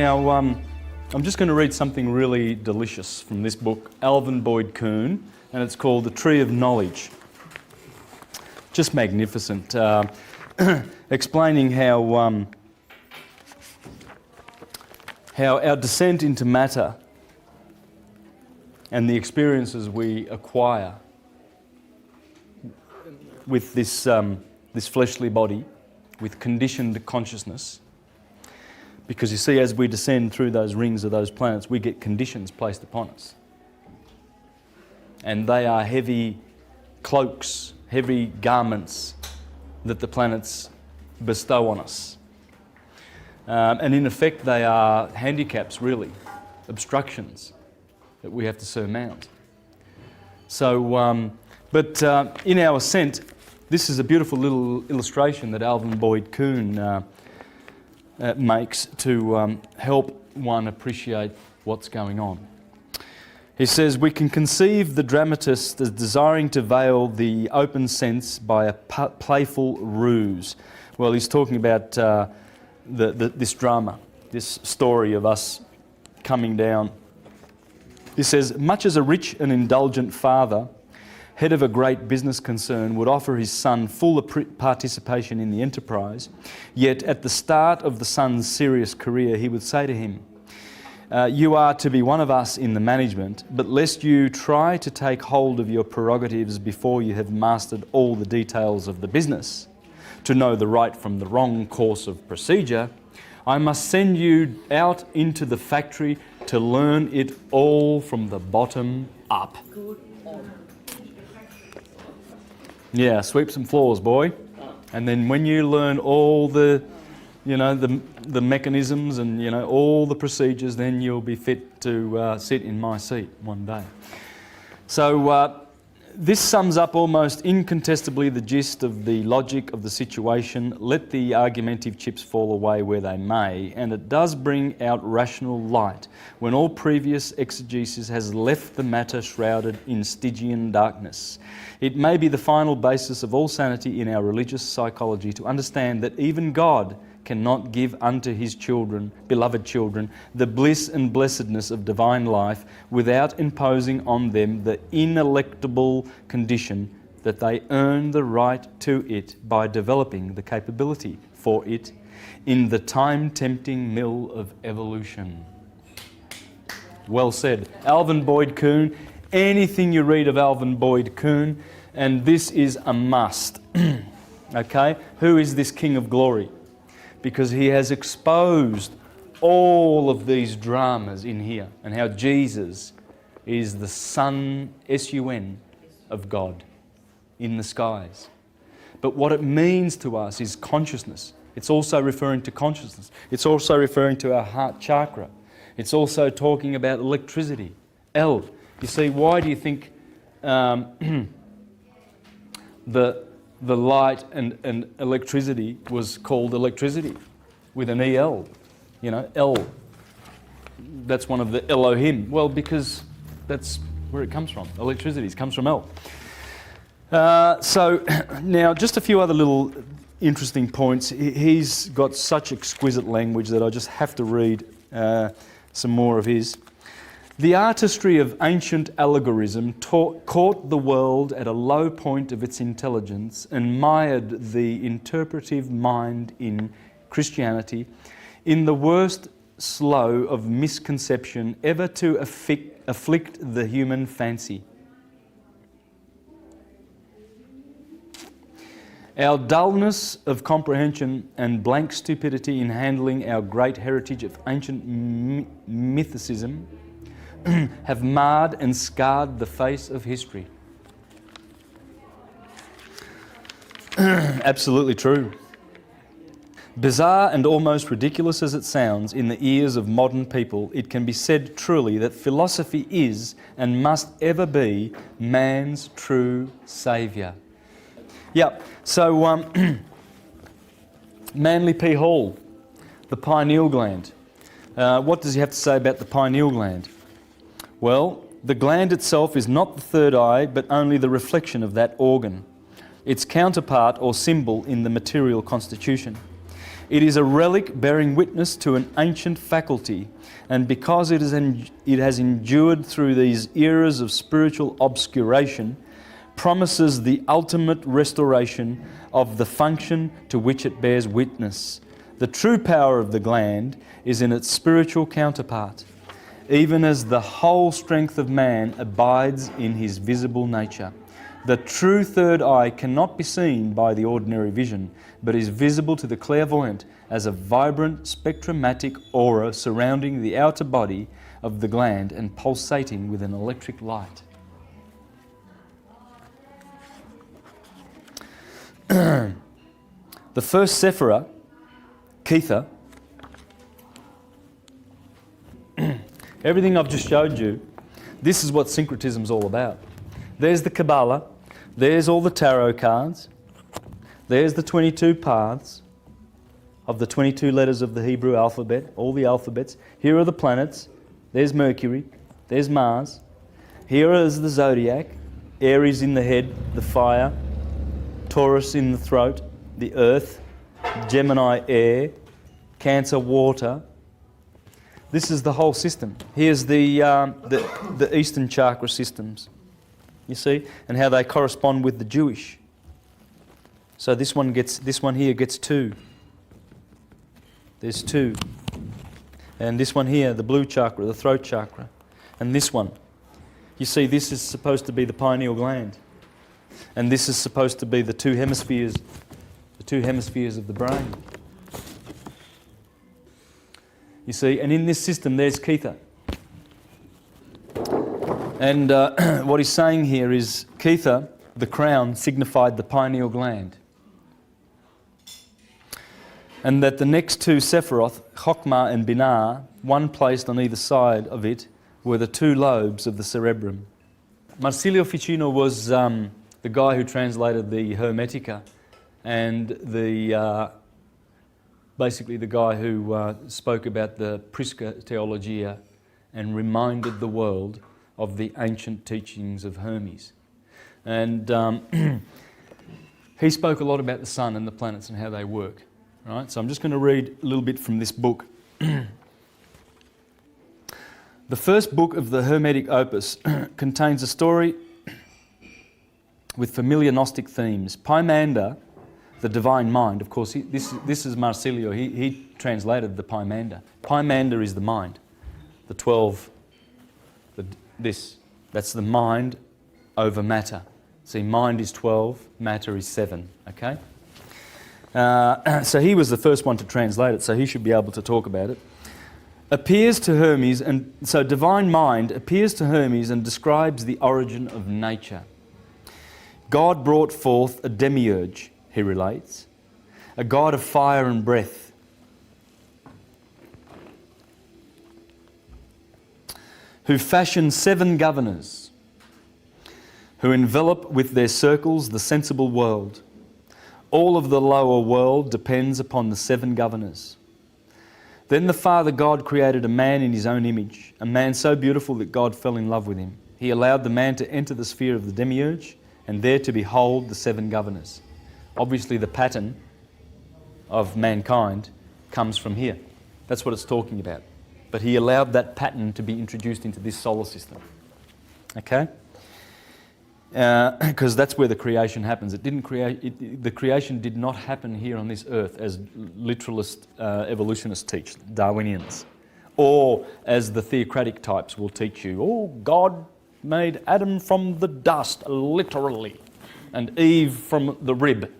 Now, I'm just going to read something really delicious from this book, Alvin Boyd Kuhn, and it's called The Tree of Knowledge. Just magnificent, explaining how our descent into matter and the experiences we acquire with this fleshly body, with conditioned consciousness, because you see, as we descend through those rings of those planets, we get conditions placed upon us. And they are heavy cloaks, heavy garments that the planets bestow on us. And in effect, they are handicaps, really, obstructions that we have to surmount. So, but in our ascent, this is a beautiful little illustration that Alvin Boyd Kuhn makes to help one appreciate what's going on. He says, we can conceive the dramatist as desiring to veil the open sense by a playful ruse. Well, he's talking about this drama, this story of us coming down. He says, much as a rich and indulgent father, head of a great business concern, would offer his son full participation in the enterprise, yet at the start of the son's serious career, he would say to him, you are to be one of us in the management, but lest you try to take hold of your prerogatives before you have mastered all the details of the business, to know the right from the wrong course of procedure, I must send you out into the factory to learn it all from the bottom up. Yeah, sweep some floors, boy. And then when you learn all the, the mechanisms and, all the procedures, then you'll be fit to sit in my seat one day. So this sums up almost incontestably the gist of the logic of the situation. Let the argumentative chips fall away where they may, and it does bring out rational light when all previous exegesis has left the matter shrouded in Stygian darkness. It may be the final basis of all sanity in our religious psychology to understand that even God cannot give unto his children, beloved children, the bliss and blessedness of divine life without imposing on them the ineluctable condition that they earn the right to it by developing the capability for it in the time-tempting mill of evolution. Well said. Alvin Boyd Kuhn. Anything you read of Alvin Boyd Kuhn, and this is a must. Okay? Who is this King of Glory? Because he has exposed all of these dramas in here and how Jesus is the Son, S-U-N, of God in the skies. But what it means to us is consciousness. It's also referring to consciousness. It's also referring to our heart chakra. It's also talking about electricity. L. You see, why do you think the light and electricity was called electricity with an EL, L. That's one of the Elohim. Well, because that's where it comes from. Electricity comes from L. So now just a few other little interesting points. He's got such exquisite language that I just have to read some more of his. The artistry of ancient allegorism caught the world at a low point of its intelligence and mired the interpretive mind in Christianity in the worst slough of misconception ever to afflict the human fancy. Our dullness of comprehension and blank stupidity in handling our great heritage of ancient mythicism have marred and scarred the face of history. Absolutely true. Bizarre and almost ridiculous as it sounds in the ears of modern people, it can be said truly that philosophy is and must ever be man's true saviour. Yeah, so Manly P. Hall, the pineal gland. What does he have to say about the pineal gland? Well, the gland itself is not the third eye, but only the reflection of that organ, its counterpart or symbol in the material constitution. It is a relic bearing witness to an ancient faculty, and because it has endured through these eras of spiritual obscuration, promises the ultimate restoration of the function to which it bears witness. The true power of the gland is in its spiritual counterpart, even as the whole strength of man abides in his visible nature. The true third eye cannot be seen by the ordinary vision, but is visible to the clairvoyant as a vibrant spectromatic aura surrounding the outer body of the gland and pulsating with an electric light. The first Sephirah, Kether, everything I've just showed you, this is what syncretism is all about. There's the Kabbalah, there's all the tarot cards, there's the 22 paths of the 22 letters of the Hebrew alphabet, all the alphabets. Here are the planets, there's Mercury, there's Mars, here is the zodiac, Aries in the head, the fire, Taurus in the throat, the earth, Gemini air, Cancer water. This is the whole system. Here's the Eastern chakra systems, you see, and how they correspond with the Jewish. So this one here gets 2. There's 2. And this one here, the blue chakra, the throat chakra. And this one, you see, this is supposed to be the pineal gland. And this is supposed to be the two hemispheres of the brain. You see, and in this system there's Kether. And what he's saying here is Kether, the crown, signified the pineal gland. And that the next two Sephiroth, Chokhmah and Binah, one placed on either side of it, were the 2 lobes of the cerebrum. Marsilio Ficino was the guy who translated the Hermetica, and basically the guy who spoke about the Prisca Theologia and reminded the world of the ancient teachings of Hermes. And he spoke a lot about the sun and the planets and how they work. Right? So I'm just going to read a little bit from this book. The first book of the Hermetic opus contains a story with familiar Gnostic themes. Pymander, the divine mind, of course, this is Marsilio, he translated the Pymander. Pymander is the mind, the 12, that's the mind over matter. See, mind is 12, matter is 7, okay? So he was the first one to translate it, so he should be able to talk about it. Appears to Hermes, and so divine mind appears to Hermes and describes the origin of nature. God brought forth a demiurge, he relates, a god of fire and breath, who fashioned 7 governors, who envelop with their circles the sensible world. All of the lower world depends upon the 7 governors. Then the Father God created a man in his own image, a man so beautiful that God fell in love with him. He allowed the man to enter the sphere of the demiurge and there to behold the 7 governors. Obviously the pattern of mankind comes from here. That's what it's talking about. But he allowed that pattern to be introduced into this solar system. Okay? Because that's where the creation happens. The creation did not happen here on this earth as literalist evolutionists teach, Darwinians. Or as the theocratic types will teach you, oh, God made Adam from the dust, literally, and Eve from the rib.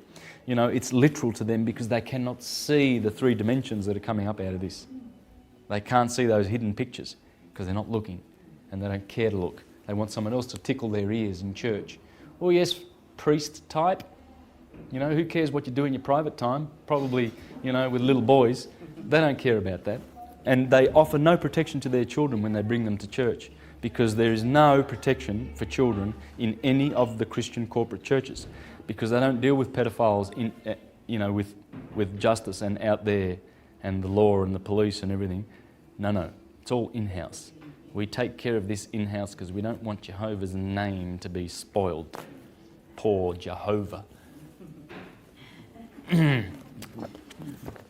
You know, it's literal to them because they cannot see the 3 dimensions that are coming up out of this. They can't see those hidden pictures because they're not looking and they don't care to look. They want someone else to tickle their ears in church. Oh yes, priest type. You know, who cares what you do in your private time? Probably, you know, with little boys. They don't care about that. And they offer no protection to their children when they bring them to church because there is no protection for children in any of the Christian corporate churches because they don't deal with pedophiles in, you know, with justice and out there and the law and the police and everything. No, it's all in-house. We take care of this in-house because we don't want Jehovah's name to be spoiled. Poor Jehovah.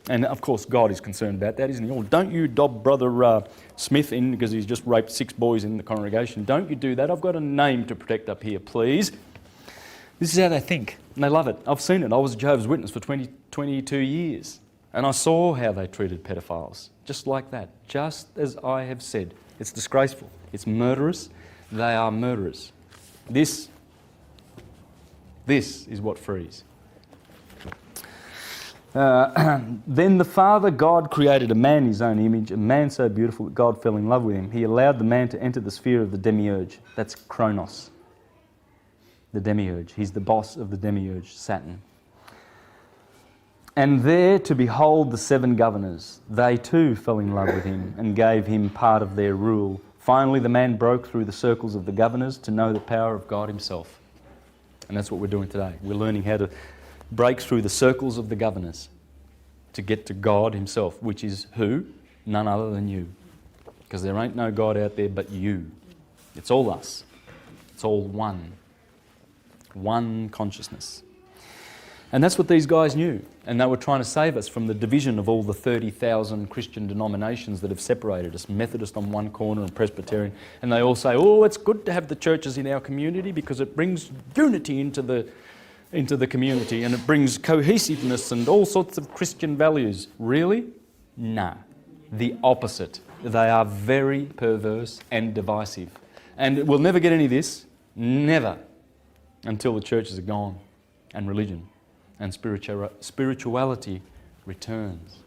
And of course, God is concerned about that, isn't he? Oh, don't you dob Brother Smith in because he's just raped 6 boys in the congregation. Don't you do that. I've got a name to protect up here, please. This is how they think, and they love it. I've seen it. I was a Jehovah's Witness for 22 years, and I saw how they treated pedophiles, just like that, just as I have said. It's disgraceful. It's murderous. They are murderers. This is what frees. Then the Father God created a man in his own image, a man so beautiful that God fell in love with him. He allowed the man to enter the sphere of the demiurge. That's Kronos, the demiurge. He's the boss of the demiurge, Saturn. And there to behold the 7 governors. They too fell in love with him and gave him part of their rule. Finally, the man broke through the circles of the governors to know the power of God himself. And that's what we're doing today. We're learning how to break through the circles of the governors to get to God himself, which is who? None other than you. Because there ain't no God out there but you. It's all us. It's all one. One consciousness. And that's what these guys knew. And they were trying to save us from the division of all the 30,000 Christian denominations that have separated us. Methodist on one corner and Presbyterian. And they all say, oh, it's good to have the churches in our community because it brings unity into the community and it brings cohesiveness and all sorts of Christian values. Really? No. The opposite. They are very perverse and divisive. And we'll never get any of this, never, until the churches are gone and religion and spirituality returns.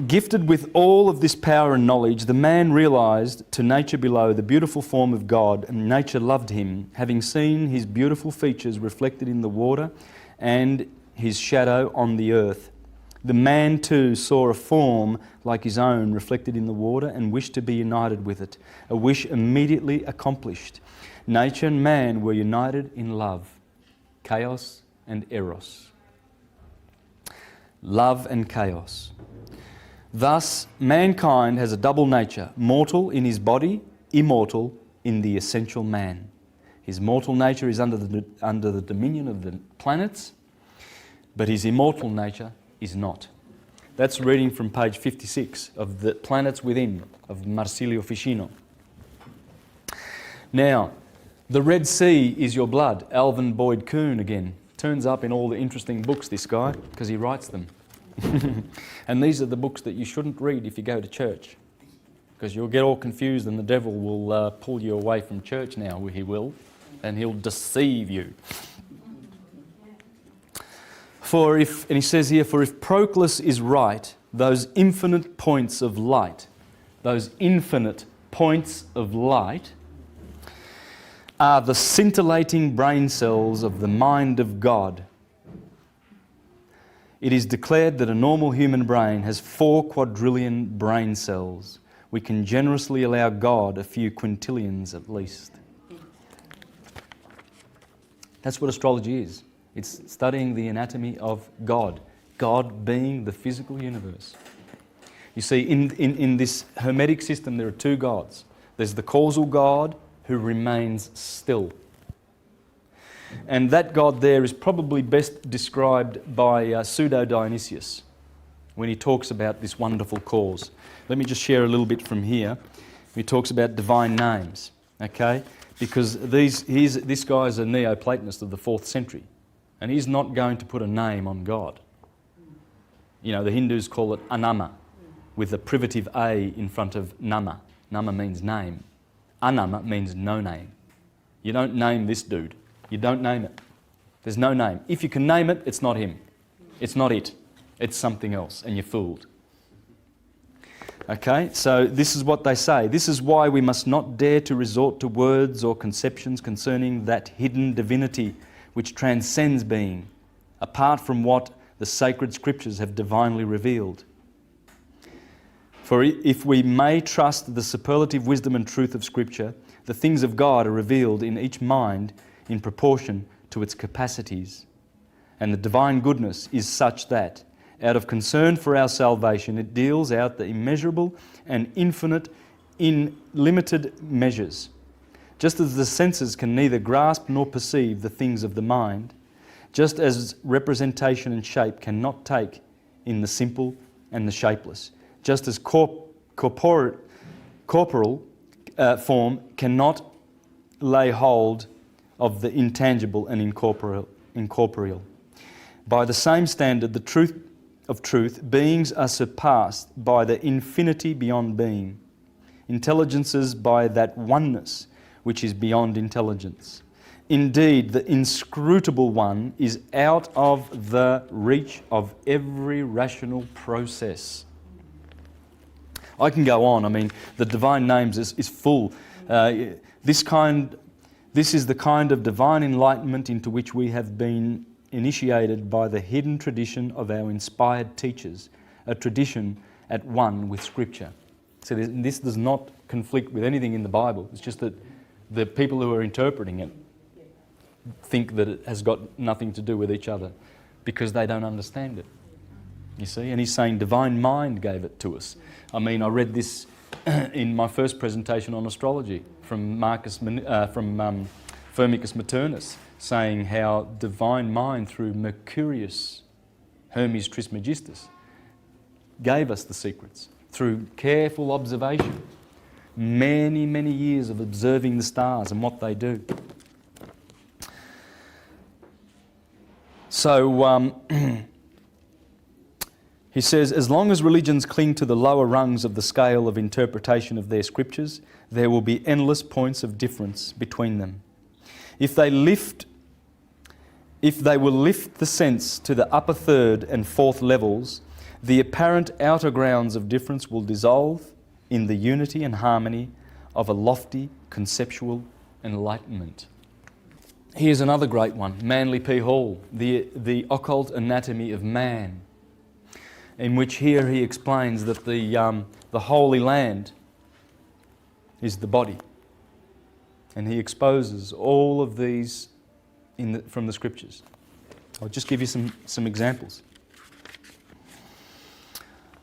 Gifted with all of this power and knowledge, the man realised to nature below the beautiful form of God, and nature loved him, having seen his beautiful features reflected in the water and his shadow on the earth. The man too saw a form like his own reflected in the water and wished to be united with it, a wish immediately accomplished. Nature and man were united in love, chaos and eros. Love and chaos. Thus, mankind has a double nature, mortal in his body, immortal in the essential man. His mortal nature is under the dominion of the planets, but his immortal nature is not. That's reading from page 56 of The Planets Within of Marsilio Ficino. Now, the Red Sea is your blood. Alvin Boyd Kuhn again. Turns up in all the interesting books, this guy, because he writes them. And these are the books that you shouldn't read if you go to church, because you'll get all confused and the devil will pull you away from church now, he will, and he'll deceive you. And he says here, for if Proclus is right, those infinite points of light are the scintillating brain cells of the mind of God. It is declared that a normal human brain has 4 quadrillion brain cells. We can generously allow God a few quintillions at least. That's what astrology is. It's studying the anatomy of God. God being the physical universe. You see, in this Hermetic system, there are 2 gods. There's the causal God who remains still. And that God there is probably best described by Pseudo-Dionysius when he talks about this wonderful cause. Let me just share a little bit from here. He talks about divine names, okay? Because this guy is a Neoplatonist of the 4th century, and he's not going to put a name on God. You know, the Hindus call it Anama, with the privative A in front of Nama. Nama means name. Anama means no name. You don't name this dude. You don't name it. There's no name. If you can name it, it's not him. It's not it. It's something else, and you're fooled. Okay, so this is what they say. This is why we must not dare to resort to words or conceptions concerning that hidden divinity which transcends being, apart from what the sacred scriptures have divinely revealed. For if we may trust the superlative wisdom and truth of Scripture, the things of God are revealed in each mind in proportion to its capacities. And the divine goodness is such that, out of concern for our salvation, it deals out the immeasurable and infinite in limited measures. Just as the senses can neither grasp nor perceive the things of the mind, just as representation and shape cannot take in the simple and the shapeless, just as corporal form cannot lay hold of the intangible and incorporeal. By the same standard, the truth of truth, beings are surpassed by the infinity beyond being, intelligences by that oneness which is beyond intelligence. Indeed, the inscrutable one is out of the reach of every rational process. I can go on. I mean, the divine names is full. This is the kind of divine enlightenment into which we have been initiated by the hidden tradition of our inspired teachers, a tradition at one with Scripture. So this does not conflict with anything in the Bible. It's just that the people who are interpreting it think that it has got nothing to do with each other because they don't understand it. You see? And he's saying divine mind gave it to us. I mean, I read this in my first presentation on astrology from Firmicus Maternus, saying how divine mind through Mercurius, Hermes Trismegistus, gave us the secrets through careful observation, many, many years of observing the stars and what they do. So he says, as long as religions cling to the lower rungs of the scale of interpretation of their scriptures, there will be endless points of difference between them. If they will lift the sense to the upper third and fourth levels, the apparent outer grounds of difference will dissolve in the unity and harmony of a lofty conceptual enlightenment. Here's another great one, Manly P. Hall, the Occult Anatomy of Man, in which here he explains that the Holy Land is the body. And he exposes all of these from the Scriptures. I'll just give you some examples.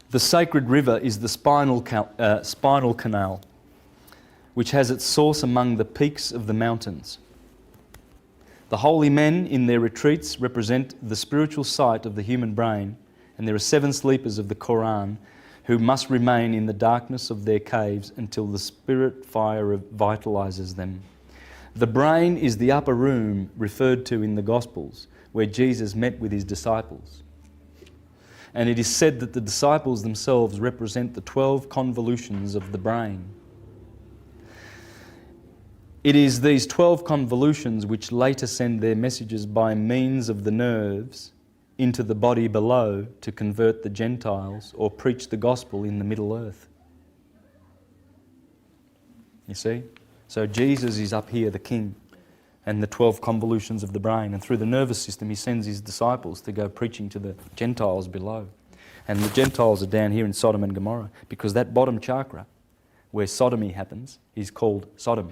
The sacred river is the spinal canal, which has its source among the peaks of the mountains. The holy men in their retreats represent the spiritual sight of the human brain, and there are 7 sleepers of the Quran who must remain in the darkness of their caves until the spirit fire vitalizes them. The brain is the upper room referred to in the Gospels, where Jesus met with his disciples. And it is said that the disciples themselves represent the 12 convolutions of the brain. It is these 12 convolutions which later send their messages by means of the nerves into the body below to convert the Gentiles or preach the gospel in the Middle Earth. You see? So Jesus is up here, the king, and the 12 convolutions of the brain. And through the nervous system, he sends his disciples to go preaching to the Gentiles below. And the Gentiles are down here in Sodom and Gomorrah, because that bottom chakra, where sodomy happens, is called Sodom.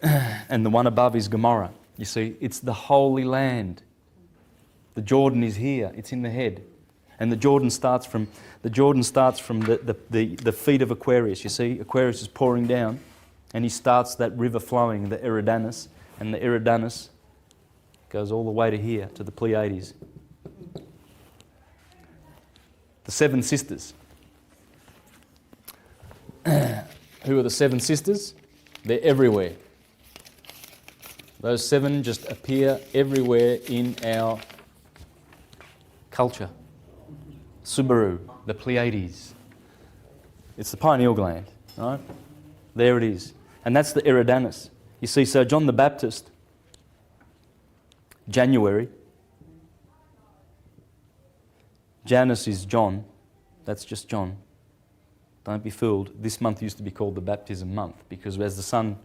And the one above is Gomorrah. You see, it's the Holy Land. The Jordan is here, it's in the head. And the Jordan starts from the feet of Aquarius. You see, Aquarius is pouring down, and he starts that river flowing, the Eridanus, and the Eridanus goes all the way to here, to the Pleiades. The 7 sisters. Who are the 7 sisters? They're everywhere. Those 7 just appear everywhere in our culture. Subaru, the Pleiades. It's the pineal gland, right? There it is. And that's the Eridanus. You see, so John the Baptist, January. Janus is John. That's just John. Don't be fooled. This month used to be called the baptism month, because as the sun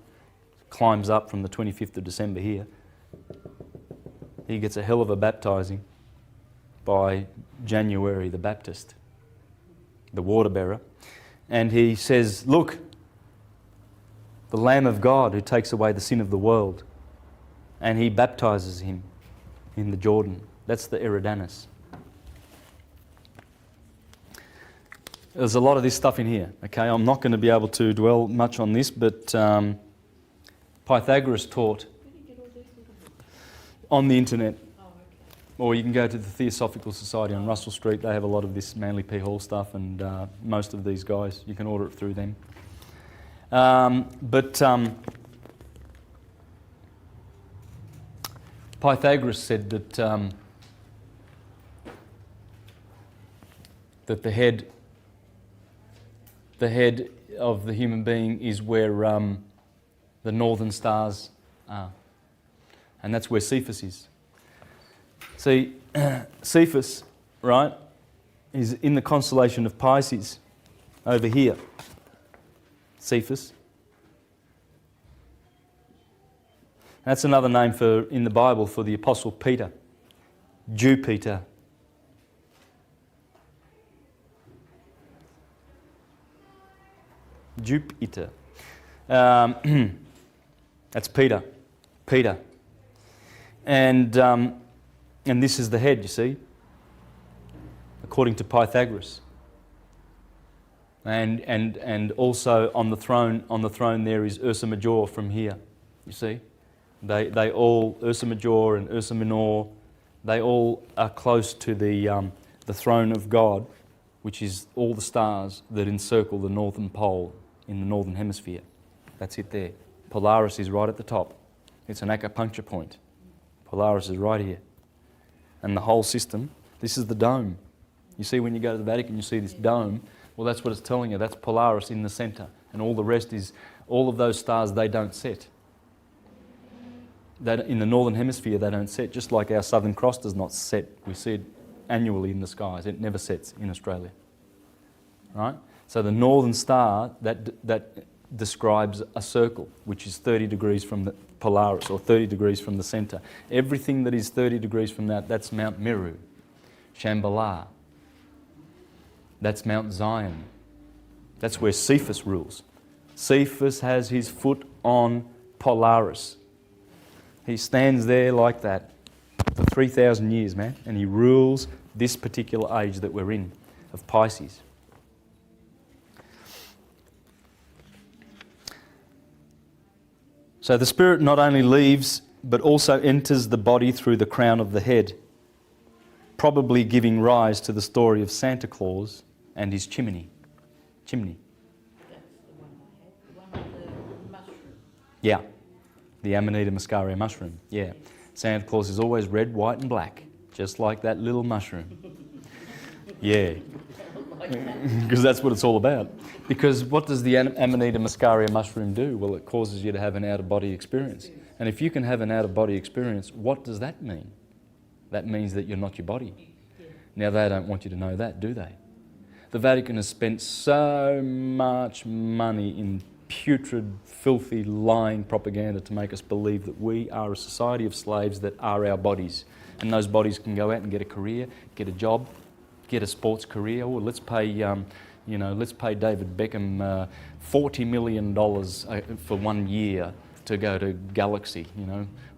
climbs up from the 25th of December here, he gets a hell of a baptizing by January the Baptist, the water bearer. And he says, look, the Lamb of God who takes away the sin of the world. And he baptizes him in the Jordan. That's the Eridanus. There's a lot of this stuff in here. Okay, I'm not going to be able to dwell much on this, but Pythagoras taught on the internet. Oh, okay. Or you can go to the Theosophical Society on Russell Street. They have a lot of this Manly P. Hall stuff, and most of these guys, you can order it through them. Pythagoras said that that the head of the human being is where the northern stars are, and that's where Cephas is. See, Cephas, right, is in the constellation of Pisces, over here. Cephas. That's another name for in the Bible for the Apostle Peter. Jupiter. Jupiter. That's Peter. Peter. And this is the head, you see, according to Pythagoras. And also on the throne there is Ursa Major from here, you see. They all, Ursa Major and Ursa Minor, they all are close to the throne of God, which is all the stars that encircle the northern pole in the northern hemisphere. That's it there. Polaris is right at the top. It's an acupuncture point. Polaris is right here. And the whole system, this is the dome. You see when you go to the Vatican, you see this dome. Well, that's what it's telling you. That's Polaris in the centre. And all the rest is, all of those stars, they don't set. That in the northern hemisphere, they don't set. Just like our Southern Cross does not set. We see it annually in the skies. It never sets in Australia. Right? So the northern star, that describes a circle, which is 30 degrees from the Polaris, or 30 degrees from the centre. Everything that is 30 degrees from that, that's Mount Meru, Shambhala. That's Mount Zion. That's where Cephas rules. Cephas has his foot on Polaris. He stands there like that for 3,000 years, man, and he rules this particular age that we're in, of Pisces. So the spirit not only leaves, but also enters the body through the crown of the head, probably giving rise to the story of Santa Claus and his chimney. Chimney. That's the one with the mushroom. Yeah, the Amanita muscaria mushroom. Yeah, Santa Claus is always red, white and black, just like that little mushroom. Yeah, because that's what it's all about. Because what does the Amanita muscaria mushroom do? Well, it causes you to have an out-of-body experience. And if you can have an out-of-body experience, what does that mean? That means that you're not your body. Now, they don't want you to know that, do they? The Vatican has spent so much money in putrid, filthy, lying propaganda to make us believe that we are a society of slaves that are our bodies. And those bodies can go out and get a career, get a job, get a sports career. Or let's pay, let's pay David Beckham $40 million for 1 year to go to Galaxy,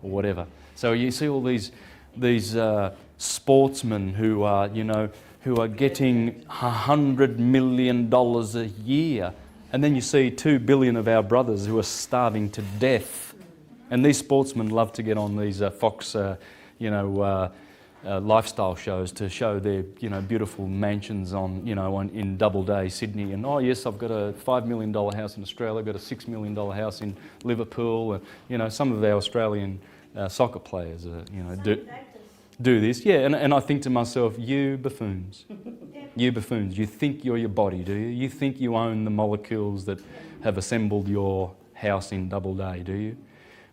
or whatever. So you see all these sportsmen who are getting $100 million a year. And then you see 2 billion of our brothers who are starving to death. And these sportsmen love to get on these Fox, lifestyle shows to show their, beautiful mansions in Doubleday, Sydney. And, oh yes, I've got a $5 million house in Australia, I've got a $6 million house in Liverpool. And, some of our Australian soccer players, do this. Yeah, and I think to myself, you buffoons. You buffoons. You think you're your body, do you? You think you own the molecules that have assembled your house in Doubleday, do you?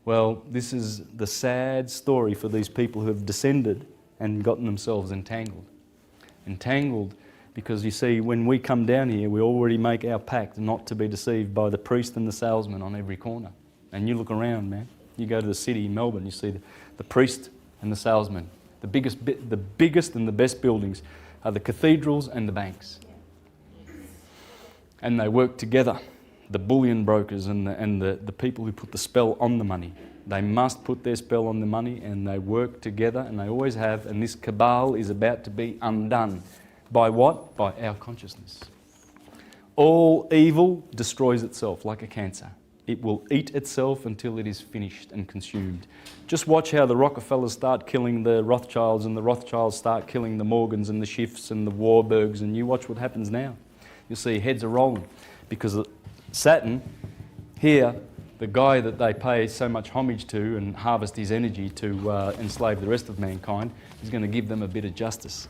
Well, this is the sad story for these people who have descended and gotten themselves entangled. Entangled because, you see, when we come down here, we already make our pact not to be deceived by the priest and the salesman on every corner. And you look around, man. You go to the city in Melbourne, you see the priest and the salesman. The biggest and the best buildings are the cathedrals and the banks. And they work together. The bullion brokers and the people who put the spell on the money. They must put their spell on the money, and they work together, and they always have. And this cabal is about to be undone. By what? By our consciousness. All evil destroys itself like a cancer. It will eat itself until it is finished and consumed. Just watch how the Rockefellers start killing the Rothschilds, and the Rothschilds start killing the Morgans and the Schiffs and the Warburgs, and you watch what happens now. You'll see heads are rolling because Saturn, here, the guy that they pay so much homage to and harvest his energy to enslave the rest of mankind, is going to give them a bit of justice.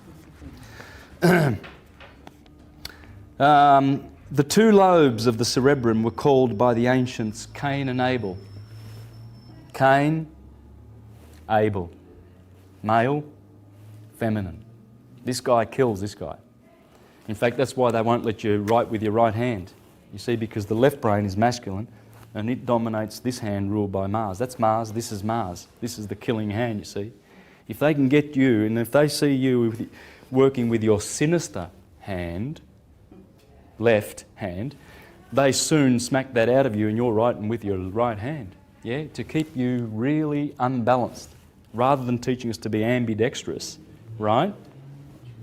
The two lobes of the cerebrum were called by the ancients Cain and Abel. Cain, Abel. Male, feminine. This guy kills this guy. In fact, that's why they won't let you write with your right hand. You see, because the left brain is masculine and it dominates this hand ruled by Mars. That's Mars, this is Mars. This is the killing hand, you see. If they can get you, and if they see you working with your sinister hand, left hand, they soon smack that out of you and you're writing with your right hand, yeah, to keep you really unbalanced, rather than teaching us to be ambidextrous, right?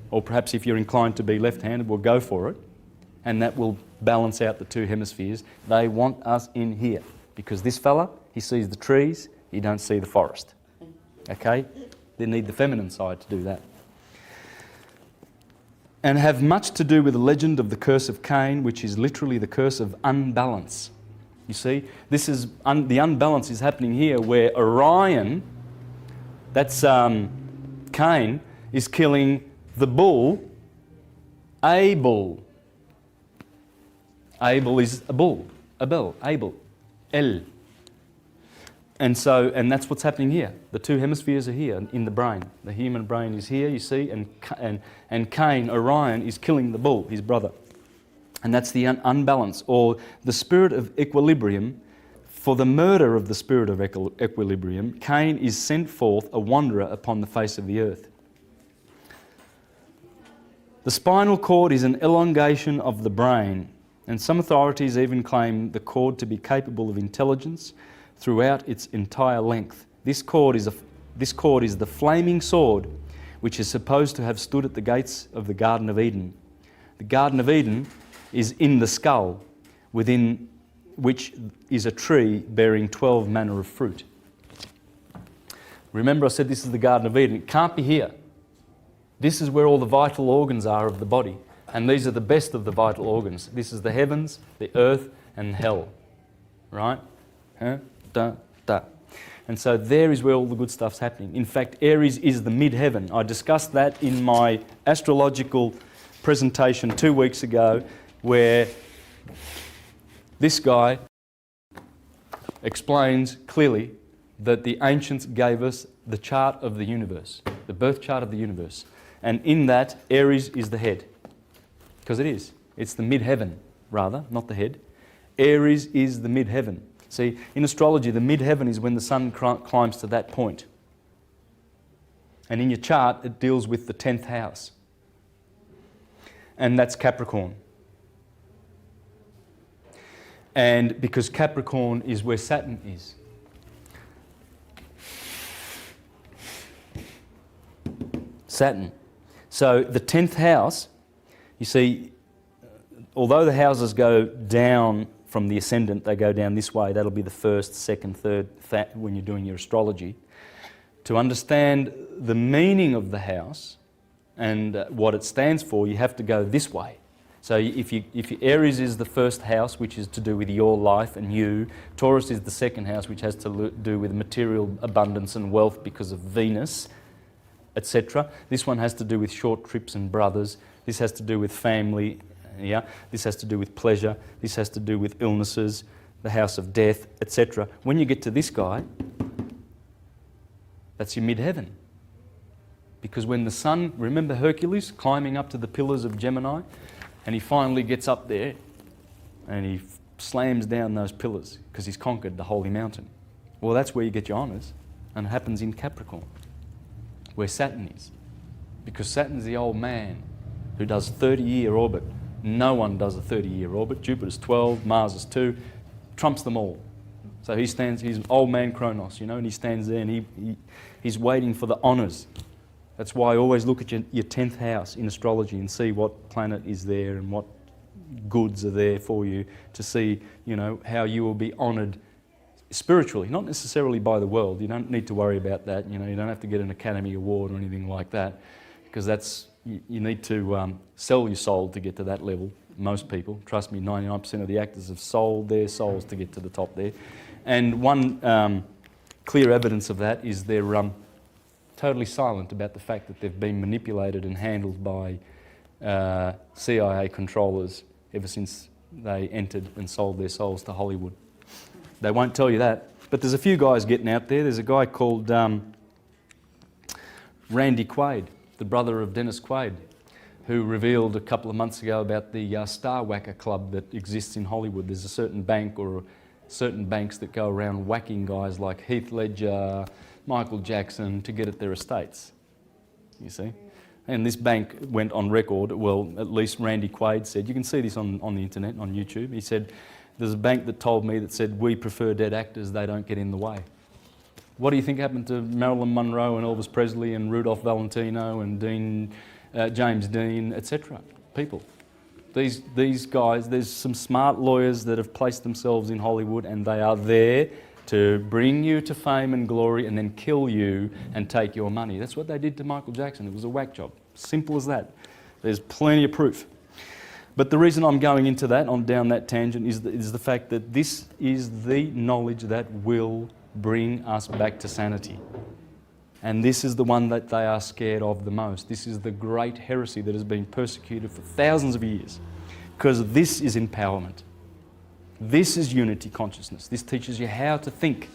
Or perhaps if you're inclined to be left-handed, we'll go for it, and that will balance out the two hemispheres. They want us in here, because this fella, he sees the trees, he don't see the forest, okay? They need the feminine side to do that. And have much to do with the legend of the curse of Cain, which is literally the curse of unbalance. You see, this is the unbalance is happening here, where Orion, that's Cain, is killing the bull, Abel. Abel is a bull, Abel, El. And that's what's happening here. The two hemispheres are here in the brain. The human brain is here, you see, and Cain, Orion, is killing the bull, his brother. And that's the unbalance, or the spirit of equilibrium. For the murder of the spirit of equilibrium, Cain is sent forth a wanderer upon the face of the earth. The spinal cord is an elongation of the brain, and some authorities even claim the cord to be capable of intelligence throughout its entire length. This cord is the flaming sword which is supposed to have stood at the gates of the Garden of Eden. The Garden of Eden is in the skull, within which is a tree bearing 12 manner of fruit. Remember, I said this is the Garden of Eden. It can't be here. This is where all the vital organs are of the body, and these are the best of the vital organs. This is the heavens, the earth, and hell. Right? Huh? Da, da. And so there is where all the good stuff's happening. In fact, Aries is the mid-heaven. I discussed that in my astrological presentation 2 weeks ago, where this guy explains clearly that the ancients gave us the chart of the universe, the birth chart of the universe. And in that, Aries is the head. Because it is. It's the mid-heaven, rather, not the head. Aries is the mid-heaven. See, in astrology, the mid-heaven is when the sun climbs to that point. And in your chart, it deals with the 10th house. And that's Capricorn. And because Capricorn is where Saturn is. Saturn. So the 10th house, you see, although the houses go down from the ascendant, they go down this way. That'll be the first, second, third, when you're doing your astrology. To understand the meaning of the house and what it stands for, you have to go this way. So if Aries is the first house, which is to do with your life and you, Taurus is the second house, which has to do with material abundance and wealth because of Venus, etc. This one has to do with short trips and brothers. This has to do with family. Yeah, this has to do with pleasure, this has to do with illnesses, the house of death, etc. When you get to this guy, that's your mid-heaven. Because when the sun, remember Hercules climbing up to the pillars of Gemini, and he finally gets up there and he slams down those pillars because he's conquered the holy mountain. Well, that's where you get your honours, and it happens in Capricorn, where Saturn is. Because Saturn's the old man who does 30-year orbit. No one does a 30-year orbit. Jupiter's 12, Mars is 2, trumps them all. So he stands, he's old man Kronos, you know, and he stands there and he's waiting for the honours. That's why I always look at your 10th house in astrology and see what planet is there and what goods are there for you to see, you know, how you will be honoured spiritually, not necessarily by the world. You don't need to worry about that. You know, you don't have to get an Academy Award or anything like that, because that's, you need to sell your soul to get to that level. Most people, trust me, 99% of the actors have sold their souls to get to the top there. And one clear evidence of that is they're totally silent about the fact that they've been manipulated and handled by CIA controllers ever since they entered and sold their souls to Hollywood. They won't tell you that. But there's a few guys getting out there. There's a guy called Randy Quaid, the brother of Dennis Quaid, who revealed a couple of months ago about the Star Whacker Club that exists in Hollywood. There's a certain bank or certain banks that go around whacking guys like Heath Ledger, Michael Jackson to get at their estates, you see. And this bank went on record, well, at least Randy Quaid said, you can see this on the internet, on YouTube, he said, there's a bank that told me that said, we prefer dead actors, they don't get in the way. What do you think happened to Marilyn Monroe and Elvis Presley and Rudolph Valentino and James Dean, etc.? People. These guys, there's some smart lawyers that have placed themselves in Hollywood, and they are there to bring you to fame and glory and then kill you and take your money. That's what they did to Michael Jackson. It was a whack job. Simple as that. There's plenty of proof. But the reason I'm going into that, down that tangent, is the fact that this is the knowledge that will bring us back to sanity. And this is the one that they are scared of the most. This is the great heresy that has been persecuted for thousands of years, because this is empowerment. This is unity consciousness. This teaches you how to think.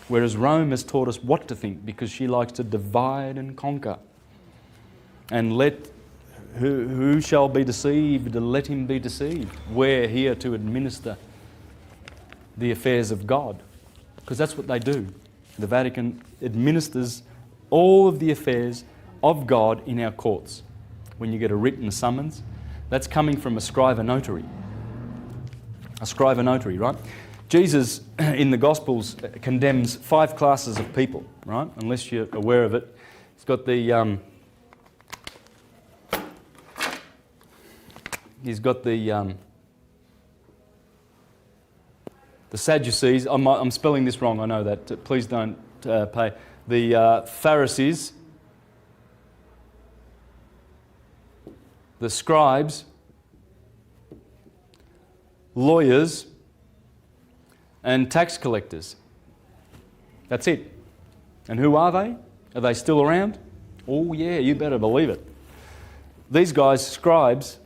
Whereas Rome has taught us what to think, because she likes to divide and conquer. And let who shall be deceived, let him be deceived. We're here to administer the affairs of God, because that's what they do. The Vatican administers all of the affairs of God in our courts. When you get a written summons, that's coming from a scriva notary. A scriva notary, right? Jesus in the Gospels condemns 5 classes of people, right? Unless you're aware of it. He's got the Sadducees. I'm spelling this wrong, I know that. Please don't pay. The Pharisees, the scribes, lawyers, and tax collectors. That's it. And who are they? Are they still around? Oh yeah, you better believe it. These guys, scribes,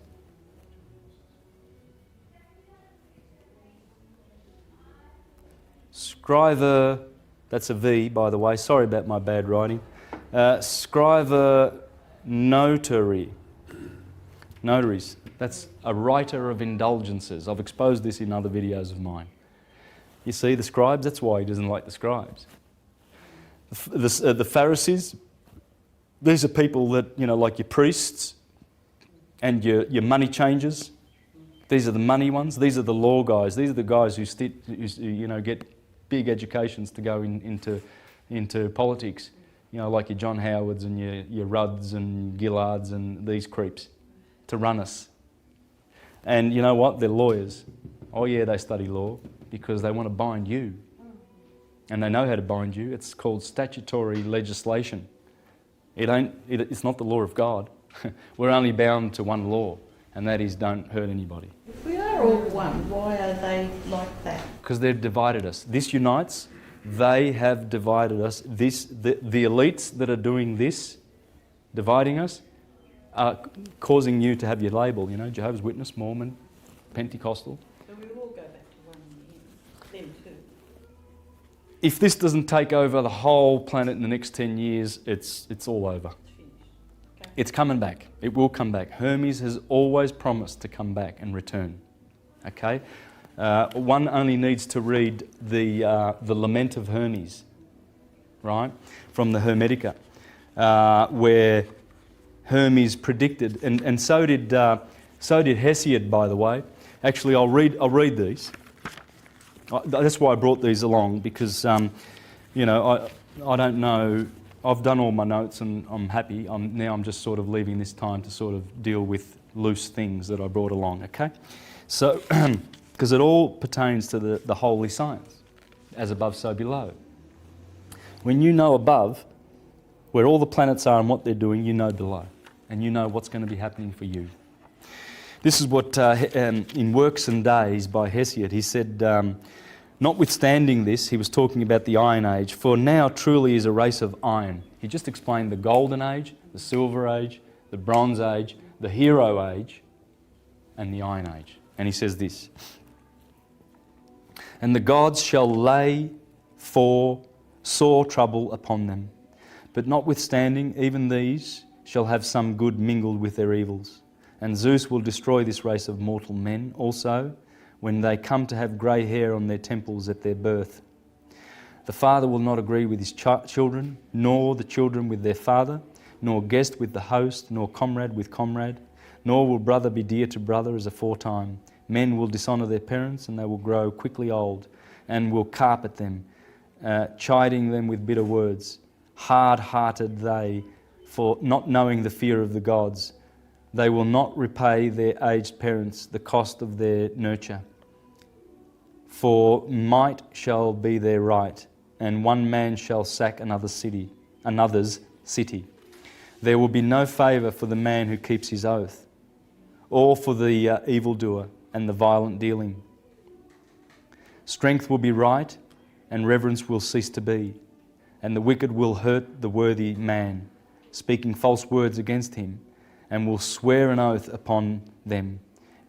scriva, that's a V by the way, sorry about my bad writing. Scriva notary. Notaries, that's a writer of indulgences. I've exposed this in other videos of mine. You see the scribes, that's why he doesn't like the scribes. The Pharisees, these are people that, you know, like your priests and your money changers. These are the money ones. These are the law guys. These are the guys who you know, get big educations to go into politics. You know, like your John Howards and your Rudds and Gillards and these creeps to run us. And you know what? They're lawyers. Oh yeah, they study law because they want to bind you. And they know how to bind you. It's called statutory legislation. It's not the law of God. We're only bound to one law, and that is don't hurt anybody. If we are all one, why are they like that? Because they've divided us. This unites. They have divided us. The elites that are doing this, dividing us, are causing you to have your label, you know, Jehovah's Witness, Mormon, Pentecostal. So we will go back to one in the end, them too. If this doesn't take over the whole planet in the next 10 years, it's all over. Okay. It's coming back. It will come back. Hermes has always promised to come back and return. Okay? One only needs to read the Lament of Hermes, right, from the Hermetica, where Hermes predicted, and so did Hesiod, by the way. Actually, I'll read these. That's why I brought these along, because you know, I don't know. I've done all my notes and I'm happy. Now I'm just sort of leaving this time to sort of deal with loose things that I brought along, okay? So, because it all pertains to the holy science, as above, so below. When you know above, where all the planets are and what they're doing, you know below. And you know what's going to be happening for you. This is what, in Works and Days by Hesiod, he said, notwithstanding this, he was talking about the Iron Age, for now truly is a race of iron. He just explained the Golden Age, the Silver Age, the Bronze Age, the Hero Age, and the Iron Age. And he says this, and the gods shall lay for sore trouble upon them, but notwithstanding, even these shall have some good mingled with their evils. And Zeus will destroy this race of mortal men also, when they come to have grey hair on their temples at their birth. The father will not agree with his children, nor the children with their father, nor guest with the host, nor comrade with comrade, nor will brother be dear to brother as aforetime. Men will dishonour their parents, and they will grow quickly old, and will carp at them, chiding them with bitter words. Hard-hearted they, for not knowing the fear of the gods. They will not repay their aged parents the cost of their nurture. For might shall be their right, and one man shall sack another's city. There will be no favour for the man who keeps his oath, or for the evildoer and the violent dealing. Strength will be right, and reverence will cease to be, and the wicked will hurt the worthy man, speaking false words against him, and will swear an oath upon them.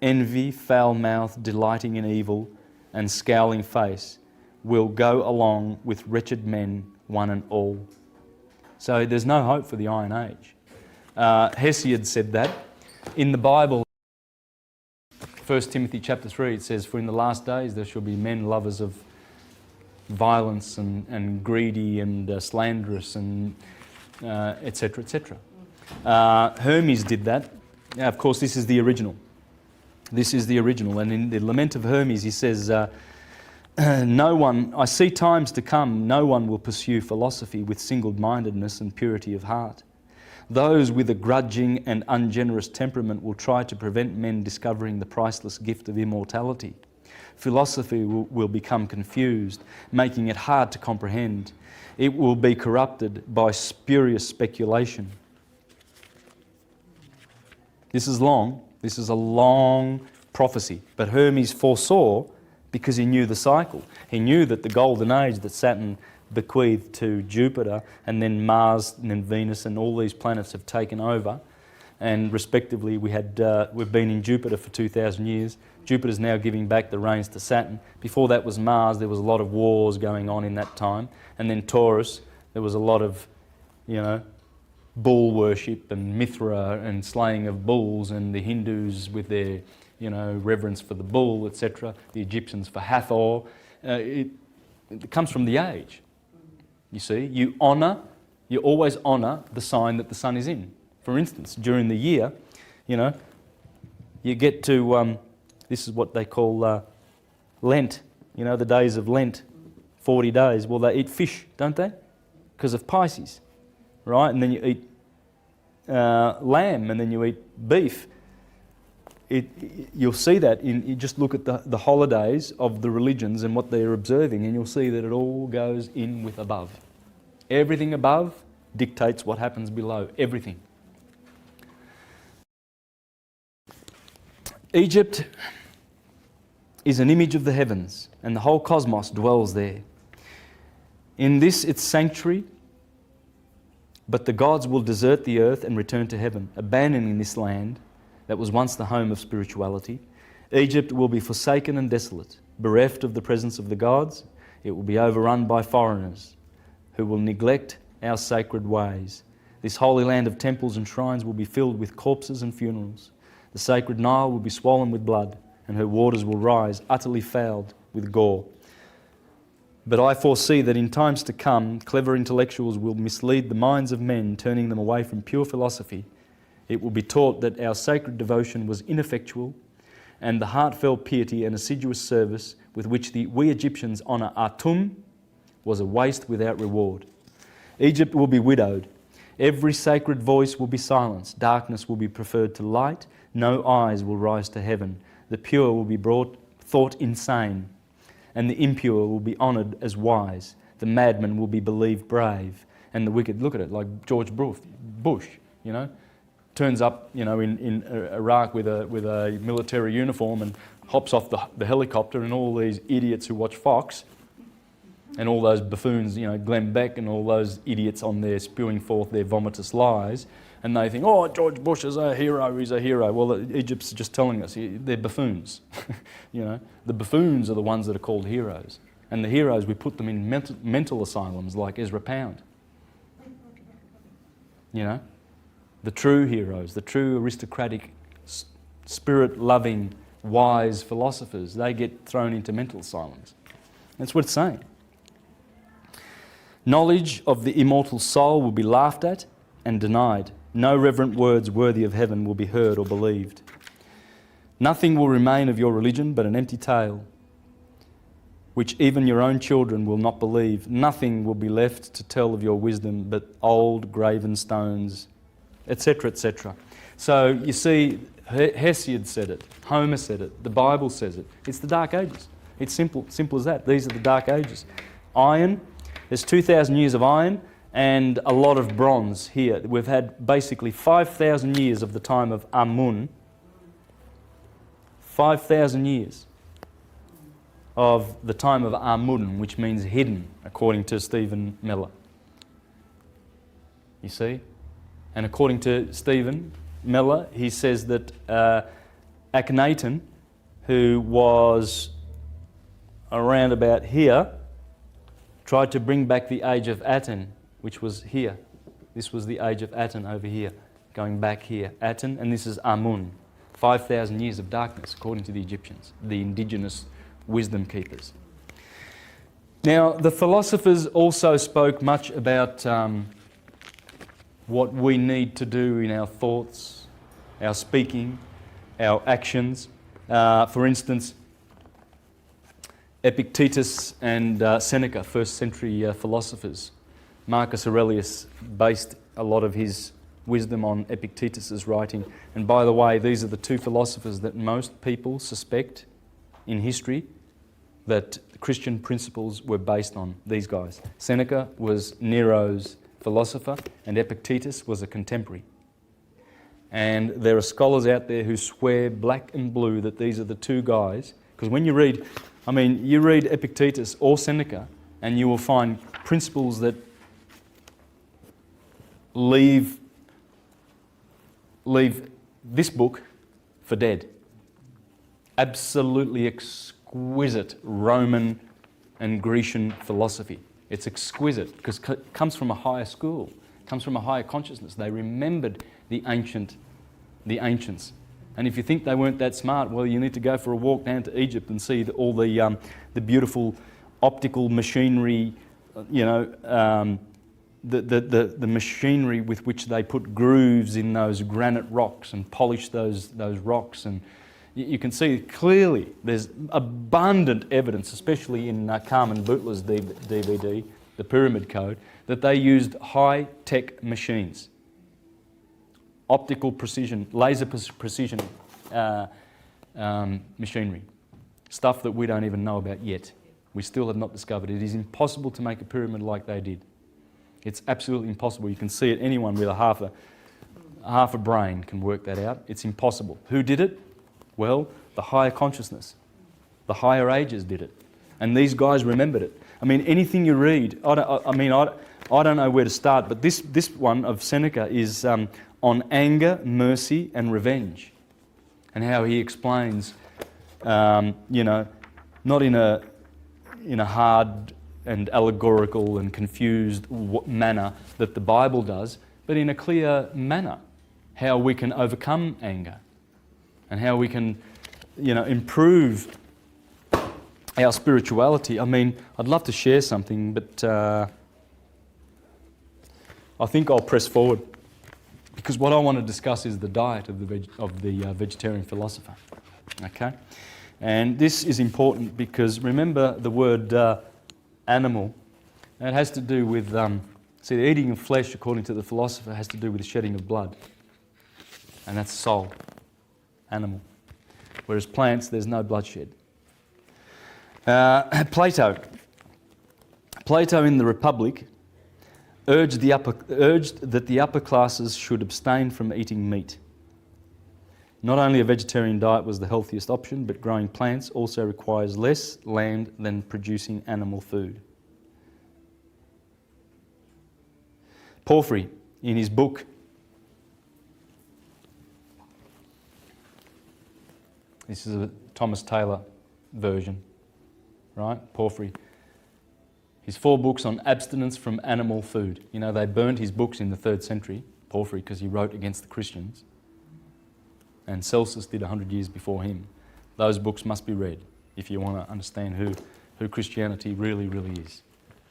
Envy, foul mouth, delighting in evil, and scowling face will go along with wretched men, one and all. So there's no hope for the Iron Age. Hesiod said that. In the Bible, 1 Timothy chapter 3, it says, for in the last days there shall be men lovers of violence and greedy and slanderous and etc., etc. Hermes did that. Now, of course, this is the original. This is the original. And in the Lament of Hermes, he says, no one, I see times to come, no one will pursue philosophy with single-mindedness and purity of heart. Those with a grudging and ungenerous temperament will try to prevent men discovering the priceless gift of immortality. Philosophy will become confused, making it hard to comprehend. It will be corrupted by spurious speculation. This is long. This is a long prophecy. But Hermes foresaw because he knew the cycle. He knew that the golden age that Saturn bequeathed to Jupiter, and then Mars and then Venus and all these planets have taken over. And respectively, we've been in Jupiter for 2,000 years. Jupiter's now giving back the reins to Saturn. Before that was Mars. There was a lot of wars going on in that time. And then Taurus, there was a lot of, bull worship and Mithra and slaying of bulls, and the Hindus with their, reverence for the bull, etc. The Egyptians for Hathor. It comes from the age. You see, you always honour the sign that the sun is in. For instance, during the year, you get to, this is what they call Lent, the days of Lent, 40 days. Well, they eat fish, don't they? Because of Pisces, right? And then you eat lamb, and then you eat beef. You'll see that you just look at the holidays of the religions and what they're observing, and you'll see that it all goes in with above. Everything above dictates what happens below. Everything. Egypt is an image of the heavens, and the whole cosmos dwells there. In this its sanctuary, but the gods will desert the earth and return to heaven, abandoning this land that was once the home of spirituality. Egypt will be forsaken and desolate, bereft of the presence of the gods. It will be overrun by foreigners who will neglect our sacred ways. This holy land of temples and shrines will be filled with corpses and funerals. The sacred Nile will be swollen with blood, and her waters will rise utterly fouled with gore. But I foresee that in times to come, clever intellectuals will mislead the minds of men, turning them away from pure philosophy. It will be taught that our sacred devotion was ineffectual, and the heartfelt piety and assiduous service with which we Egyptians honour Atum was a waste without reward. Egypt will be widowed. Every sacred voice will be silenced. Darkness will be preferred to light, No eyes will rise to heaven. The pure will be thought insane, and the impure will be honoured as wise. The madman will be believed brave, and the wicked, look at it, like George Bush, you know, turns up, you know, in Iraq with a military uniform and hops off the helicopter, and all these idiots who watch Fox, and all those buffoons, you know, Glenn Beck and all those idiots on there spewing forth their vomitous lies, and they think, oh, George Bush is a hero, he's a hero. Well, Egypt's just telling us they're buffoons. You know, the buffoons are the ones that are called heroes. And the heroes, we put them in mental asylums like Ezra Pound. You know, the true heroes, the true aristocratic, spirit-loving, wise philosophers, they get thrown into mental asylums. That's what it's saying. Knowledge of the immortal soul will be laughed at and denied. No reverent words worthy of heaven will be heard or believed. Nothing will remain of your religion but an empty tale, which even your own children will not believe. Nothing will be left to tell of your wisdom but old graven stones, etc., etc. So you see, Hesiod said it, Homer said it, the Bible says it. It's the Dark Ages. It's simple as that. These are the Dark Ages. Iron, there's 2,000 years of iron and a lot of bronze here. We've had basically 5,000 years of the time of Amun, 5,000 years of the time of Amun, which means hidden, according to Stephen Miller. You see? And according to Stephen Miller, he says that Akhenaten, who was around about here, tried to bring back the age of Aten, which was here. This was the age of Aten over here, going back here. Aten, and this is Amun. 5,000 years of darkness, according to the Egyptians, the indigenous wisdom keepers. Now, the philosophers also spoke much about what we need to do in our thoughts, our speaking, our actions. For instance, Epictetus and Seneca, first century philosophers. Marcus Aurelius based a lot of his wisdom on Epictetus's writing. And by the way, these are the two philosophers that most people suspect in history that Christian principles were based on, these guys. Seneca was Nero's philosopher and Epictetus was a contemporary. And there are scholars out there who swear black and blue that these are the two guys, because when you read, you read Epictetus or Seneca and you will find principles that leave this book for dead. Absolutely exquisite Roman and Grecian philosophy. It's exquisite because it comes from a higher school, comes from a higher consciousness. They remembered the ancients. And if you think they weren't that smart, well, you need to go for a walk down to Egypt and see all the beautiful optical machinery, the machinery with which they put grooves in those granite rocks and polish those rocks. And you can see clearly there's abundant evidence, especially in Carmen Butler's DVD, The Pyramid Code, that they used high-tech machines. Optical precision, laser precision machinery. Stuff that we don't even know about yet. We still have not discovered. It is impossible to make a pyramid like they did. It's absolutely impossible. You can see it. Anyone with a half a brain can work that out. It's impossible. Who did it? Well, the higher consciousness. The higher ages did it. And these guys remembered it. Anything you read, I don't know where to start, but this one of Seneca is on anger, mercy, and revenge, and how he explains, not in a hard and allegorical and confused manner that the Bible does, but in a clear manner, how we can overcome anger, and how we can, improve our spirituality. I'd love to share something, but I think I'll press forward. Because what I want to discuss is the diet of the vegetarian philosopher. Okay? And this is important because remember the word animal, it has to do with, the eating of flesh, according to the philosopher, has to do with the shedding of blood. And that's soul. animal. Whereas plants, there's no bloodshed. Plato in the Republic urged that the upper classes should abstain from eating meat. Not only a vegetarian diet was the healthiest option, but growing plants also requires less land than producing animal food. Porphyry, in his book, this is a Thomas Taylor version, right? Porphyry. His 4 books on abstinence from animal food. You know, they burnt his books in the 3rd century, Porphyry, because he wrote against the Christians. And Celsus did 100 years before him. Those books must be read if you want to understand who Christianity really, really is.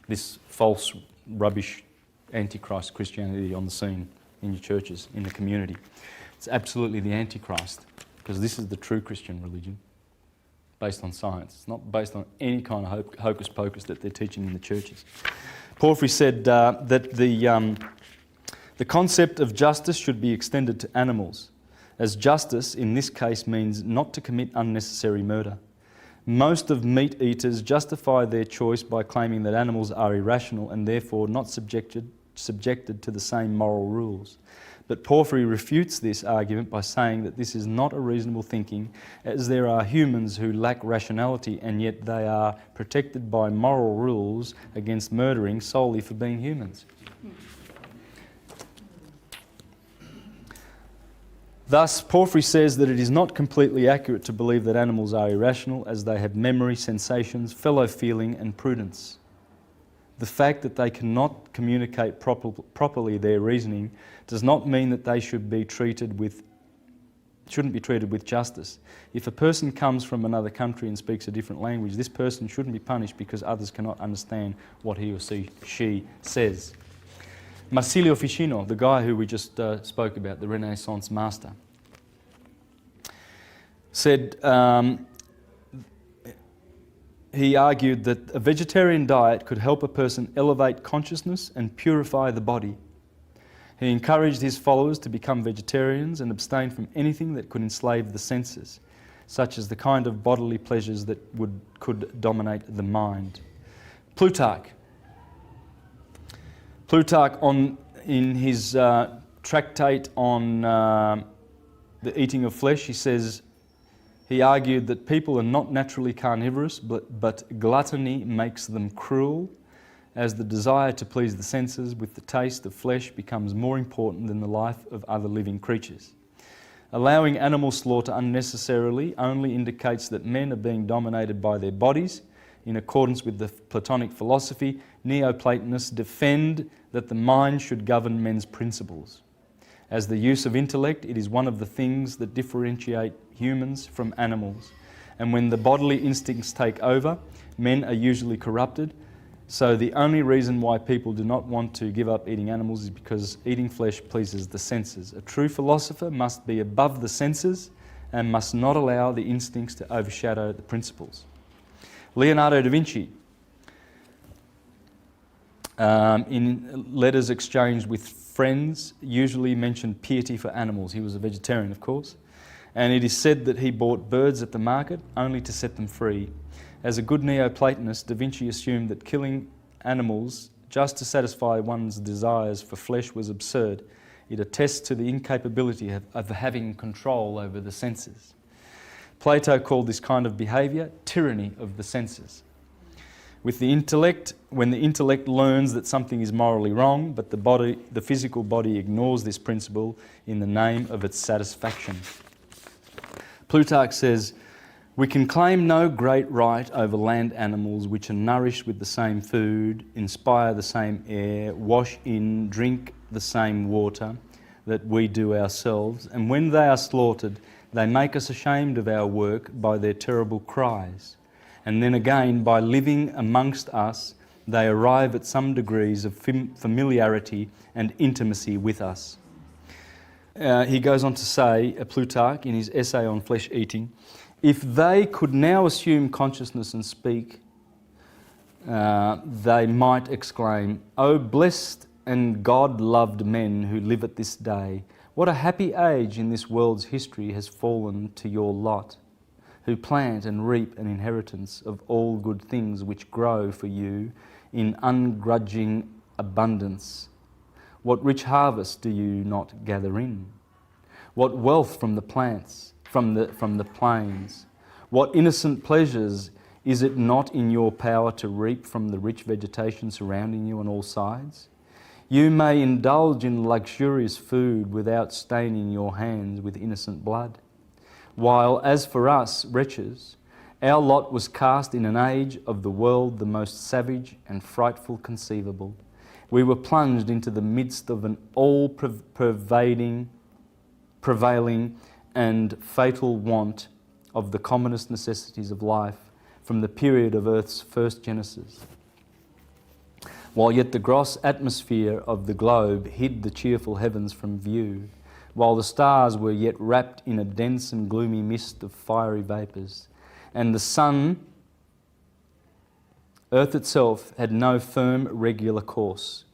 This false, rubbish, antichrist Christianity on the scene in your churches, in the community. It's absolutely the antichrist, because this is the true Christian religion, based on science. It's not based on any kind of hocus pocus that they're teaching in the churches. Porphyry said that the concept of justice should be extended to animals, as justice in this case means not to commit unnecessary murder. Most of meat eaters justify their choice by claiming that animals are irrational and therefore not subjected to the same moral rules. But Porphyry refutes this argument by saying that this is not a reasonable thinking, as there are humans who lack rationality and yet they are protected by moral rules against murdering solely for being humans. Thus, Porphyry says that it is not completely accurate to believe that animals are irrational, as they have memory, sensations, fellow feeling and prudence. The fact that they cannot communicate properly their reasoning does not mean that they shouldn't be treated with justice. If a person comes from another country and speaks a different language, this person shouldn't be punished because others cannot understand what he or she says. Marsilio Ficino, the guy who we just spoke about, the Renaissance master, said, he argued that a vegetarian diet could help a person elevate consciousness and purify the body. He encouraged his followers to become vegetarians and abstain from anything that could enslave the senses, such as the kind of bodily pleasures that could dominate the mind. Plutarch in his tractate on the eating of flesh, he argued that people are not naturally carnivorous, but gluttony makes them cruel, as the desire to please the senses with the taste of flesh becomes more important than the life of other living creatures. Allowing animal slaughter unnecessarily only indicates that men are being dominated by their bodies. In accordance with the Platonic philosophy, Neoplatonists defend that the mind should govern men's principles. As the use of intellect, it is one of the things that differentiate humans from animals. And when the bodily instincts take over, men are usually corrupted. So the only reason why people do not want to give up eating animals is because eating flesh pleases the senses. A true philosopher must be above the senses and must not allow the instincts to overshadow the principles. Leonardo da Vinci, in letters exchanged with friends, usually mentioned piety for animals. He was a vegetarian, of course. And it is said that he bought birds at the market only to set them free. As a good Neoplatonist, Da Vinci assumed that killing animals just to satisfy one's desires for flesh was absurd. It attests to the incapability of having control over the senses. Plato called this kind of behaviour tyranny of the senses. With the intellect, when the intellect learns that something is morally wrong, but the physical body ignores this principle in the name of its satisfaction. Plutarch says, "We can claim no great right over land animals which are nourished with the same food, inspire the same air, wash in, drink the same water that we do ourselves, and when they are slaughtered, they make us ashamed of our work by their terrible cries. And then again, by living amongst us, they arrive at some degrees of familiarity and intimacy with us." He goes on to say, Plutarch, in his essay on flesh eating, "If they could now assume consciousness and speak, they might exclaim, 'O blessed and God-loved men who live at this day, What a happy age in this world's history has fallen to your lot, who plant and reap an inheritance of all good things which grow for you in ungrudging abundance. What rich harvest do you not gather in? What wealth from the plants, from the plains? What innocent pleasures is it not in your power to reap from the rich vegetation surrounding you on all sides? You may indulge in luxurious food without staining your hands with innocent blood. While as for us, wretches, our lot was cast in an age of the world the most savage and frightful conceivable. We were plunged into the midst of an all-prevailing and fatal want of the commonest necessities of life from the period of Earth's first genesis. While yet the gross atmosphere of the globe hid the cheerful heavens from view, while the stars were yet wrapped in a dense and gloomy mist of fiery vapours, and the sun, Earth itself, had no firm, regular course.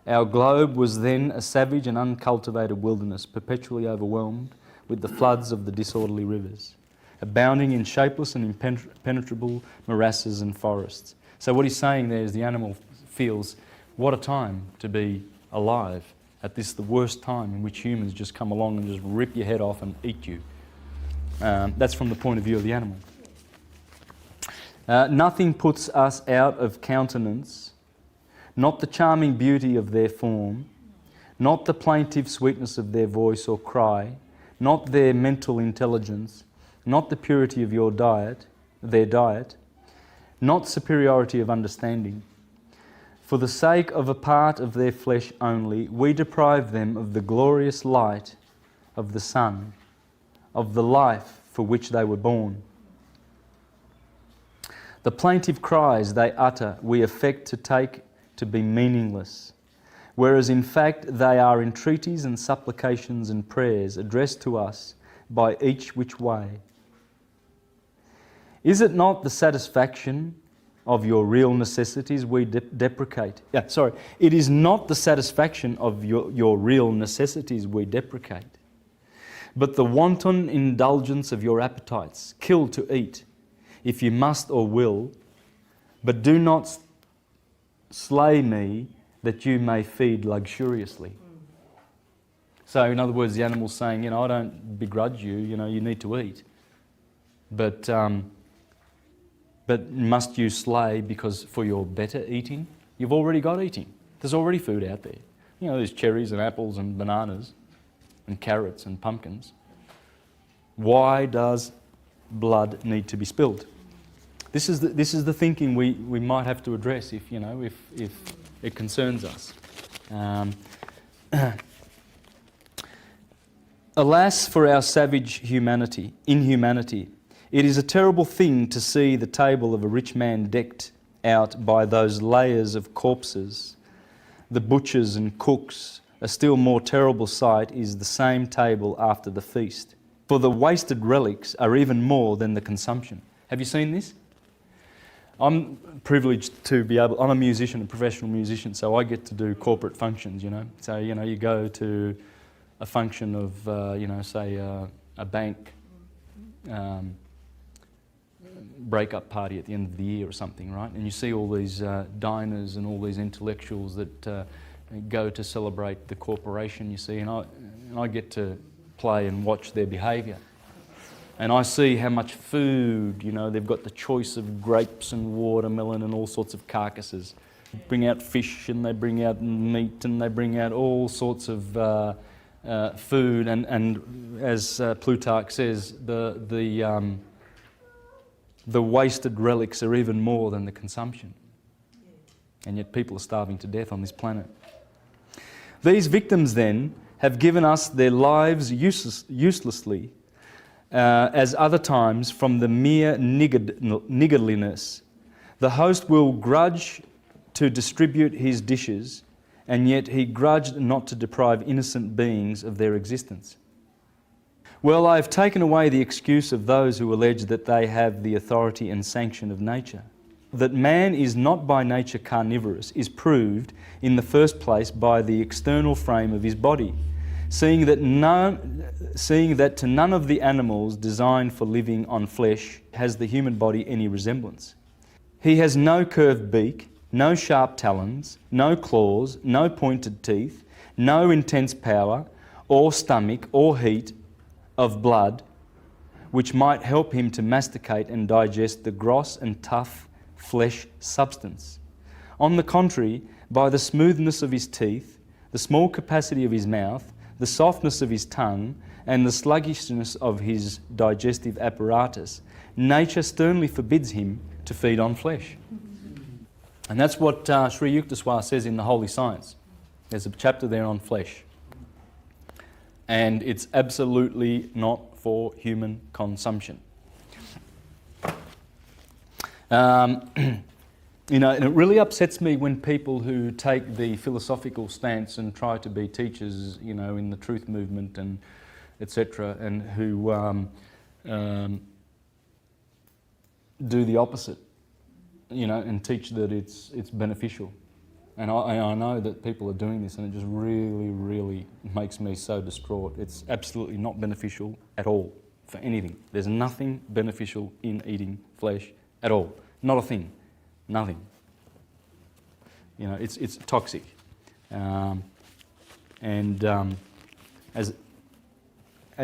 Our globe was then a savage and uncultivated wilderness, perpetually overwhelmed with the floods of the disorderly rivers, abounding in shapeless and impenetrable morasses and forests. So what he's saying there is the animal feels, what a time to be alive at this, the worst time in which humans just come along and just rip your head off and eat you. That's from the point of view of the animal. Nothing puts us out of countenance, not the charming beauty of their form, not the plaintive sweetness of their voice or cry, not their mental intelligence, not the purity of your diet, their diet, not superiority of understanding. For the sake of a part of their flesh only, we deprive them of the glorious light of the sun, of the life for which they were born. The plaintive cries they utter we affect to take to be meaningless, whereas in fact they are entreaties and supplications and prayers addressed to us by each which way. Is it not the satisfaction of your real necessities we deprecate? It is not the satisfaction of your real necessities we deprecate, but the wanton indulgence of your appetites. Kill to eat, if you must or will, but do not slay me that you may feed luxuriously. So in other words, the animal's saying, I don't begrudge you, you need to eat. But must you slay because for your better eating? You've already got eating. There's already food out there. There's cherries and apples and bananas and carrots and pumpkins. Why does blood need to be spilled? This is the thinking we might have to address if it concerns us. Alas for our savage inhumanity. It is a terrible thing to see the table of a rich man decked out by those layers of corpses, the butchers and cooks. A still more terrible sight is the same table after the feast. For the wasted relics are even more than the consumption. Have you seen this? I'm privileged to be able, I'm a musician, a professional musician, so I get to do corporate functions, So, you go to a function of, say a bank break-up party at the end of the year or something, right? And you see all these diners and all these intellectuals that go to celebrate the corporation, you see, and I get to play and watch their behaviour. And I see how much food, they've got the choice of grapes and watermelon and all sorts of carcasses. They bring out fish and they bring out meat and they bring out all sorts of food. And as Plutarch says, the wasted relics are even more than the consumption. And yet people are starving to death on this planet. These victims then have given us their lives uselessly, as other times, from the mere niggardliness. The host will grudge to distribute his dishes, and yet he grudged not to deprive innocent beings of their existence. Well, I have taken away the excuse of those who allege that they have the authority and sanction of nature. That man is not by nature carnivorous is proved in the first place by the external frame of his body, seeing that to none of the animals designed for living on flesh has the human body any resemblance. He has no curved beak, no sharp talons, no claws, no pointed teeth, no intense power, or stomach, or heat of blood, which might help him to masticate and digest the gross and tough flesh substance. On the contrary, by the smoothness of his teeth, the small capacity of his mouth, the softness of his tongue, and the sluggishness of his digestive apparatus, nature sternly forbids him to feed on flesh. And that's what Sri Yukteswar says in The Holy Science. There's a chapter there on flesh. And it's absolutely not for human consumption. You know, and it really upsets me when people who take the philosophical stance and try to be teachers, you know, in the truth movement and etc., and who do the opposite, you know, and teach that it's beneficial. And I know that people are doing this, and it just really, really makes me so distraught. It's absolutely not beneficial at all for anything. There's nothing beneficial in eating flesh at all. Not a thing. Nothing. You know, it's toxic. As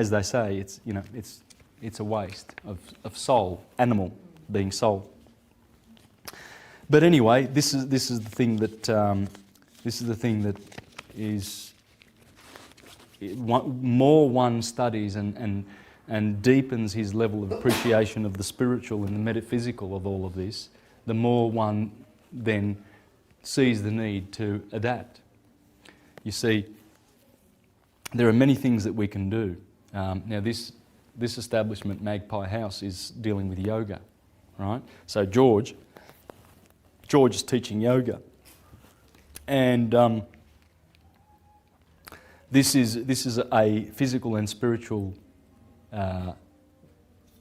they say, it's, you know, it's a waste of soul, animal being soul. But anyway, this is the thing that more one studies and deepens his level of appreciation of the spiritual and the metaphysical of all of this, the more one then sees the need to adapt. You see, there are many things that we can do. Now this establishment, Magpie House, is dealing with yoga, right? So George is teaching yoga, and this is a physical and spiritual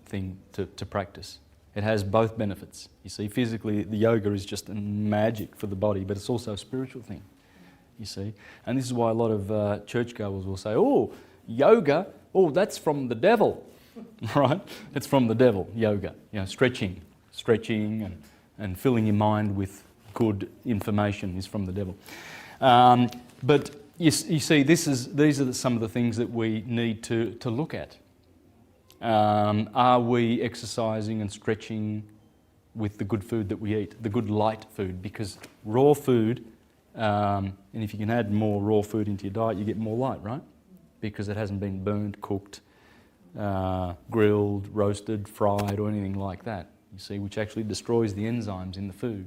thing to practice. It has both benefits. You see, physically the yoga is just a magic for the body, but it's also a spiritual thing. You see, and this is why a lot of churchgoers will say, "Oh, yoga, oh, that's from the devil," right? It's from the devil. Yoga, you know, stretching, and filling your mind with good information is from the devil. But you see, these are some of the things that we need to look at. Are we exercising and stretching with the good food that we eat, the good light food? Because raw food, and if you can add more raw food into your diet, you get more light, right? Because it hasn't been burned, cooked, grilled, roasted, fried, or anything like that. You see, which actually destroys the enzymes in the food.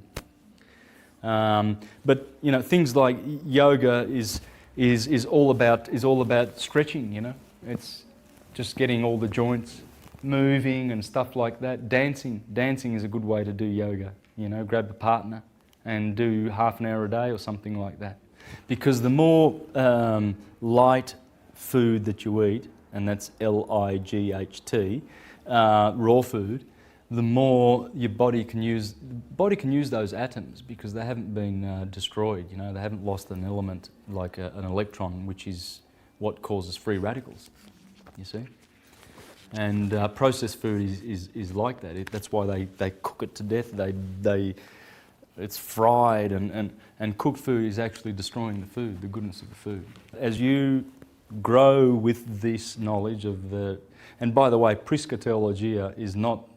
But you know, things like yoga is all about stretching. You know, it's just getting all the joints moving and stuff like that. Dancing is a good way to do yoga. You know, grab a partner and do half an hour a day or something like that. Because the more light food that you eat, and that's LIGHT, raw food, the more your body can use those atoms, because they haven't been destroyed. You know, they haven't lost an element like an electron, which is what causes free radicals. You see, and processed food is like that. That's why they cook it to death. It's fried, and cooked food is actually destroying the food, the goodness of the food. As you grow with this knowledge of the, and by the way, Prisca Theologia is not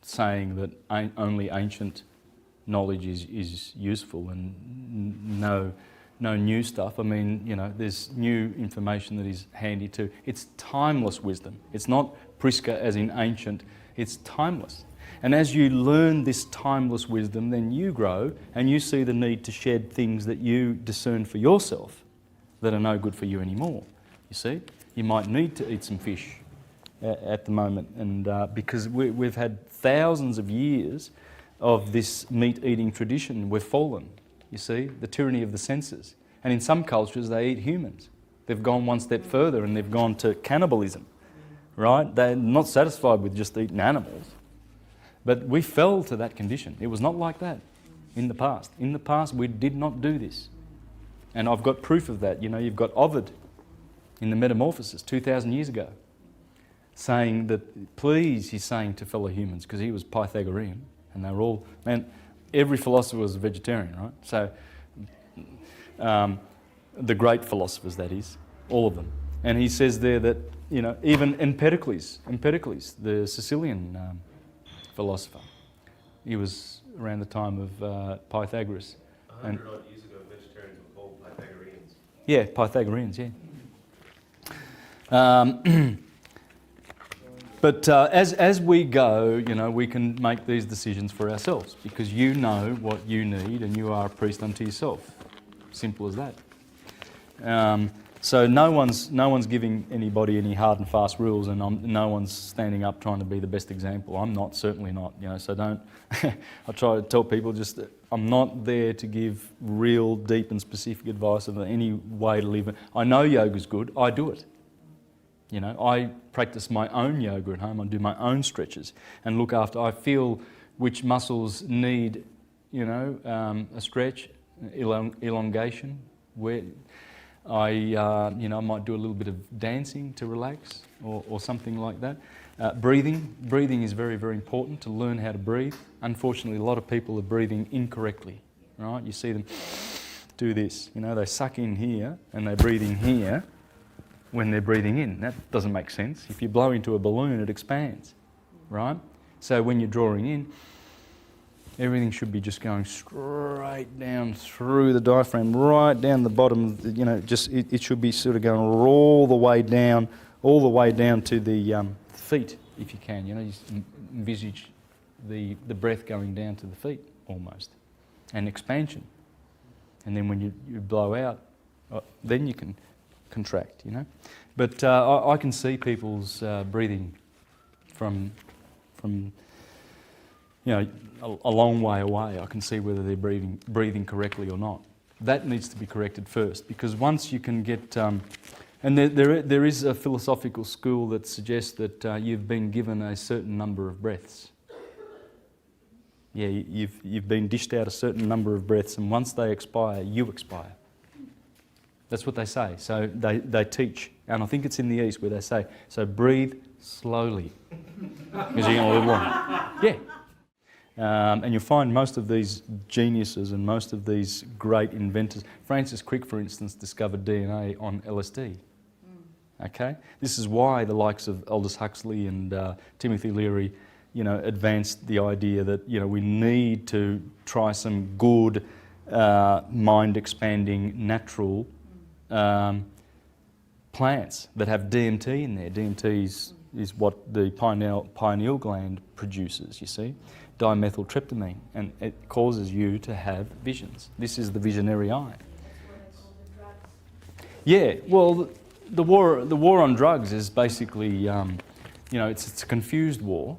saying that only ancient knowledge is useful and no new stuff. I mean, you know, there's new information that is handy too. It's timeless wisdom. It's not Prisca as in ancient, it's timeless. And as you learn this timeless wisdom, then you grow and you see the need to shed things that you discern for yourself that are no good for you anymore. You see, you might need to eat some fish at the moment, and because we've had thousands of years of this meat-eating tradition, we've fallen. You see, the tyranny of the senses. And in some cultures, they eat humans. They've gone one step further and they've gone to cannibalism, right? They're not satisfied with just eating animals. But we fell to that condition. It was not like that in the past. In the past, we did not do this. And I've got proof of that. You know, you've got Ovid in the Metamorphosis 2,000 years ago, saying that, please, he's saying to fellow humans, because he was Pythagorean, and they were all, man, every philosopher was a vegetarian, right? So, the great philosophers, that is, all of them. And he says there that, you know, even Empedocles, the Sicilian philosopher, he was around the time of Pythagoras. 100 odd years ago, vegetarians were called Pythagoreans. Yeah, Pythagoreans, yeah. But as we go, you know, we can make these decisions for ourselves, because you know what you need and you are a priest unto yourself. Simple as that. So no one's giving anybody any hard and fast rules, and no one's standing up trying to be the best example. I'm not, certainly not. You know, so don't. I try to tell people just that I'm not there to give real, deep, and specific advice of any way to live. I know yoga's good. I do it. You know, I practice my own yoga at home. I do my own stretches and look after. I feel which muscles need, you know, a stretch, elongation. Where I might do a little bit of dancing to relax, or something like that. Breathing is very, very important, to learn how to breathe. Unfortunately, a lot of people are breathing incorrectly, right? You see them do this, you know, they suck in here and they breathe in here when they're breathing in. That doesn't make sense. If you blow into a balloon, it expands, right? So when you're drawing in, everything should be just going straight down through the diaphragm, right down the bottom. You know, just it should be sort of going all the way down to the feet, if you can. You know, you envisage the breath going down to the feet almost, and expansion. And then when you blow out, then you can contract. You know, but I can see people's breathing from you know, a long way away. I can see whether they're breathing correctly or not. That needs to be corrected first, because once you can get, and there is a philosophical school that suggests that you've been given a certain number of breaths. Yeah, you've been dished out a certain number of breaths, and once they expire, you expire. That's what they say. So they teach, and I think it's in the East where they say, so breathe slowly, because you're going to live long. Yeah. And you'll find most of these geniuses and most of these great inventors. Francis Crick, for instance, discovered DNA on LSD. Okay? This is why the likes of Aldous Huxley and Timothy Leary, you know, advanced the idea that, you know, we need to try some good, mind-expanding, natural plants that have DMT in there. DMT is what the pineal gland produces, you see. Dimethyltryptamine, and it causes you to have visions. This is the visionary eye. Yeah, well, the war on drugs is basically, you know, it's a confused war,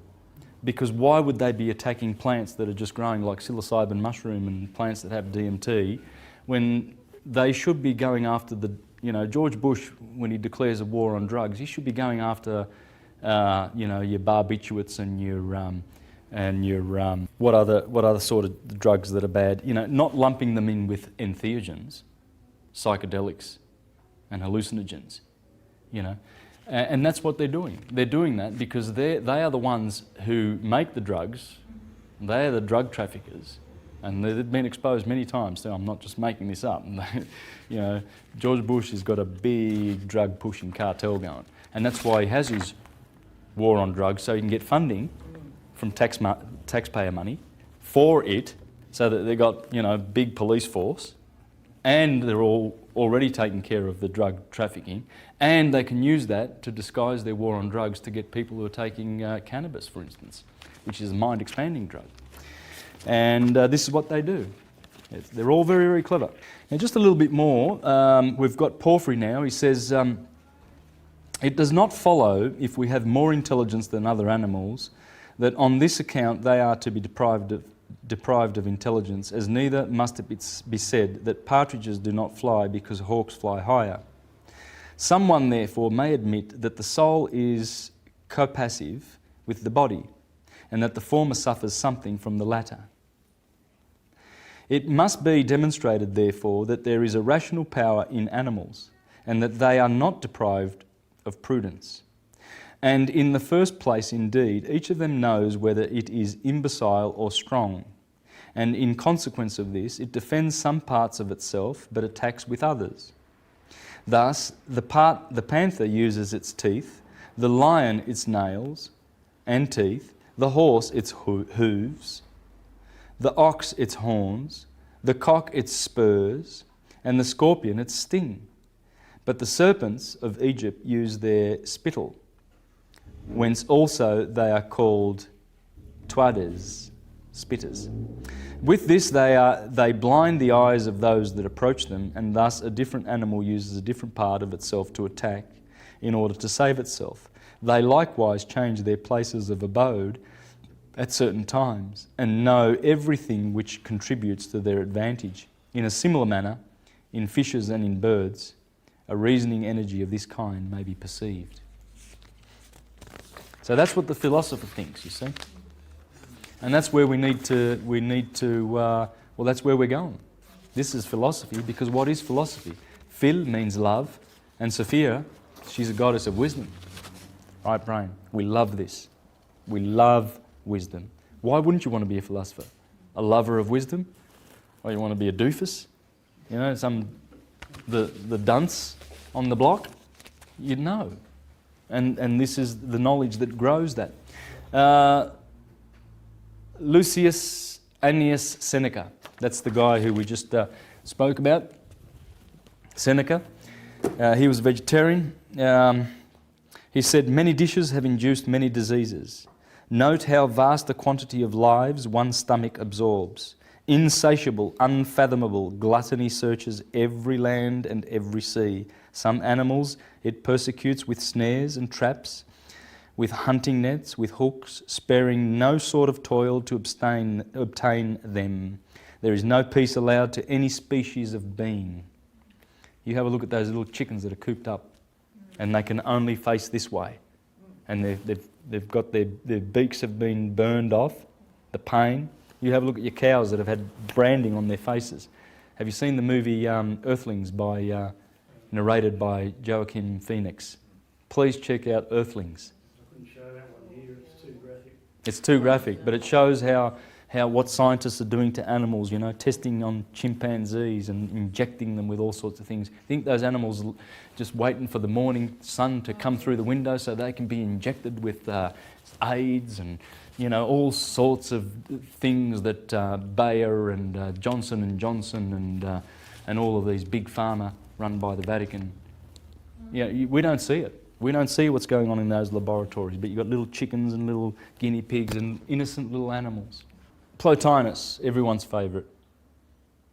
because why would they be attacking plants that are just growing like psilocybin mushroom and plants that have DMT, when they should be going after the, you know, George Bush, when he declares a war on drugs, he should be going after, you know, your barbiturates and your what other sort of drugs that are bad, you know, not lumping them in with entheogens, psychedelics and hallucinogens, you know, and that's what they're doing. They're doing that because they are the ones who make the drugs, they are the drug traffickers, and they've been exposed many times, so I'm not just making this up. You know, George Bush has got a big drug pushing cartel going, and that's why he has his war on drugs, so he can get funding from taxpayer money for it, so that they've got, you know, big police force, and they're all already taking care of the drug trafficking, and they can use that to disguise their war on drugs to get people who are taking cannabis, for instance, which is a mind-expanding drug. And this is what they do. They're all very, very clever. Now, just a little bit more. We've got Porphyry now. He says, it does not follow, if we have more intelligence than other animals, that on this account they are to be deprived of intelligence, as neither must it be said that partridges do not fly because hawks fly higher. Someone therefore may admit that the soul is copassive with the body, and that the former suffers something from the latter. It must be demonstrated therefore that there is a rational power in animals, and that they are not deprived of prudence. And in the first place, indeed, each of them knows whether it is imbecile or strong, and in consequence of this, it defends some parts of itself, but attacks with others. Thus, the panther uses its teeth, the lion its nails and teeth, the horse its hooves, the ox its horns, the cock its spurs, and the scorpion its sting. But the serpents of Egypt use their spittle, whence also they are called tuades, spitters. With this they blind the eyes of those that approach them, and thus a different animal uses a different part of itself to attack in order to save itself. They likewise change their places of abode at certain times, and know everything which contributes to their advantage. In a similar manner, in fishes and in birds, a reasoning energy of this kind may be perceived. So that's what the philosopher thinks, you see. And that's where we need to, that's where we're going. This is philosophy, because what is philosophy? Phil means love, and Sophia, she's a goddess of wisdom. Right brain. We love this. We love wisdom. Why wouldn't you want to be a philosopher? A lover of wisdom? Or you want to be a doofus? You know, the dunce on the block? You'd know. And this is the knowledge that grows that. Lucius Annius Seneca. That's the guy who we just spoke about. Seneca. He was a vegetarian. He said, "Many dishes have induced many diseases. Note how vast a quantity of lives one stomach absorbs. Insatiable, unfathomable gluttony searches every land and every sea. Some animals it persecutes with snares and traps, with hunting nets, with hooks, sparing no sort of toil to obtain them. There is no peace allowed to any species of being." You have a look at those little chickens that are cooped up, and they can only face this way. And they've got their beaks have been burned off, the pain. You have a look at your cows that have had branding on their faces. Have you seen the movie Earthlings narrated by Joaquin Phoenix? Please check out Earthlings. I couldn't show that one here, it's too graphic. It's too graphic, but it shows how what scientists are doing to animals, you know, testing on chimpanzees and injecting them with all sorts of things. I think those animals are just waiting for the morning sun to come through the window so they can be injected with AIDS and, you know, all sorts of things that Bayer and Johnson & Johnson and all of these big pharma run by the Vatican. We don't see it. We don't see what's going on in those laboratories, but you've got little chickens and little guinea pigs and innocent little animals. Plotinus, everyone's favourite.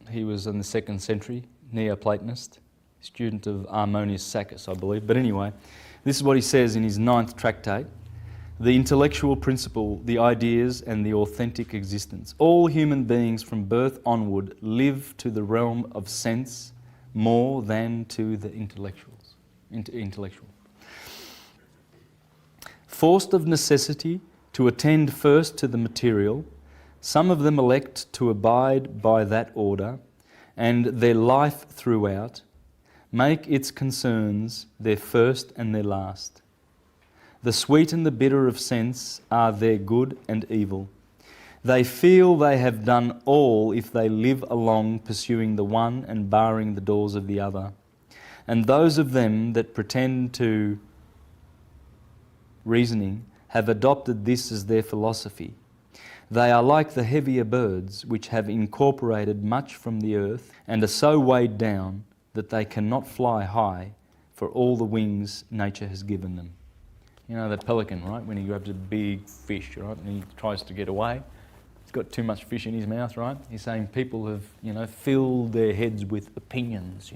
He was in the 2nd century, Neoplatonist, student of Armonius Saccus, I believe. But anyway, this is what he says in his 9th tractate. The intellectual principle, the ideas and the authentic existence. All human beings from birth onward live to the realm of sense more than to the intellectual. Forced of necessity to attend first to the material, some of them elect to abide by that order, and their life throughout make its concerns their first and their last. The sweet and the bitter of sense are their good and evil. They feel they have done all if they live along pursuing the one and barring the doors of the other. And those of them that pretend to reasoning have adopted this as their philosophy. They are like the heavier birds which have incorporated much from the earth and are so weighed down that they cannot fly high for all the wings nature has given them. You know that pelican, right? When he grabs a big fish, right, and he tries to get away. He's got too much fish in his mouth, right? He's saying people have, filled their heads with opinions,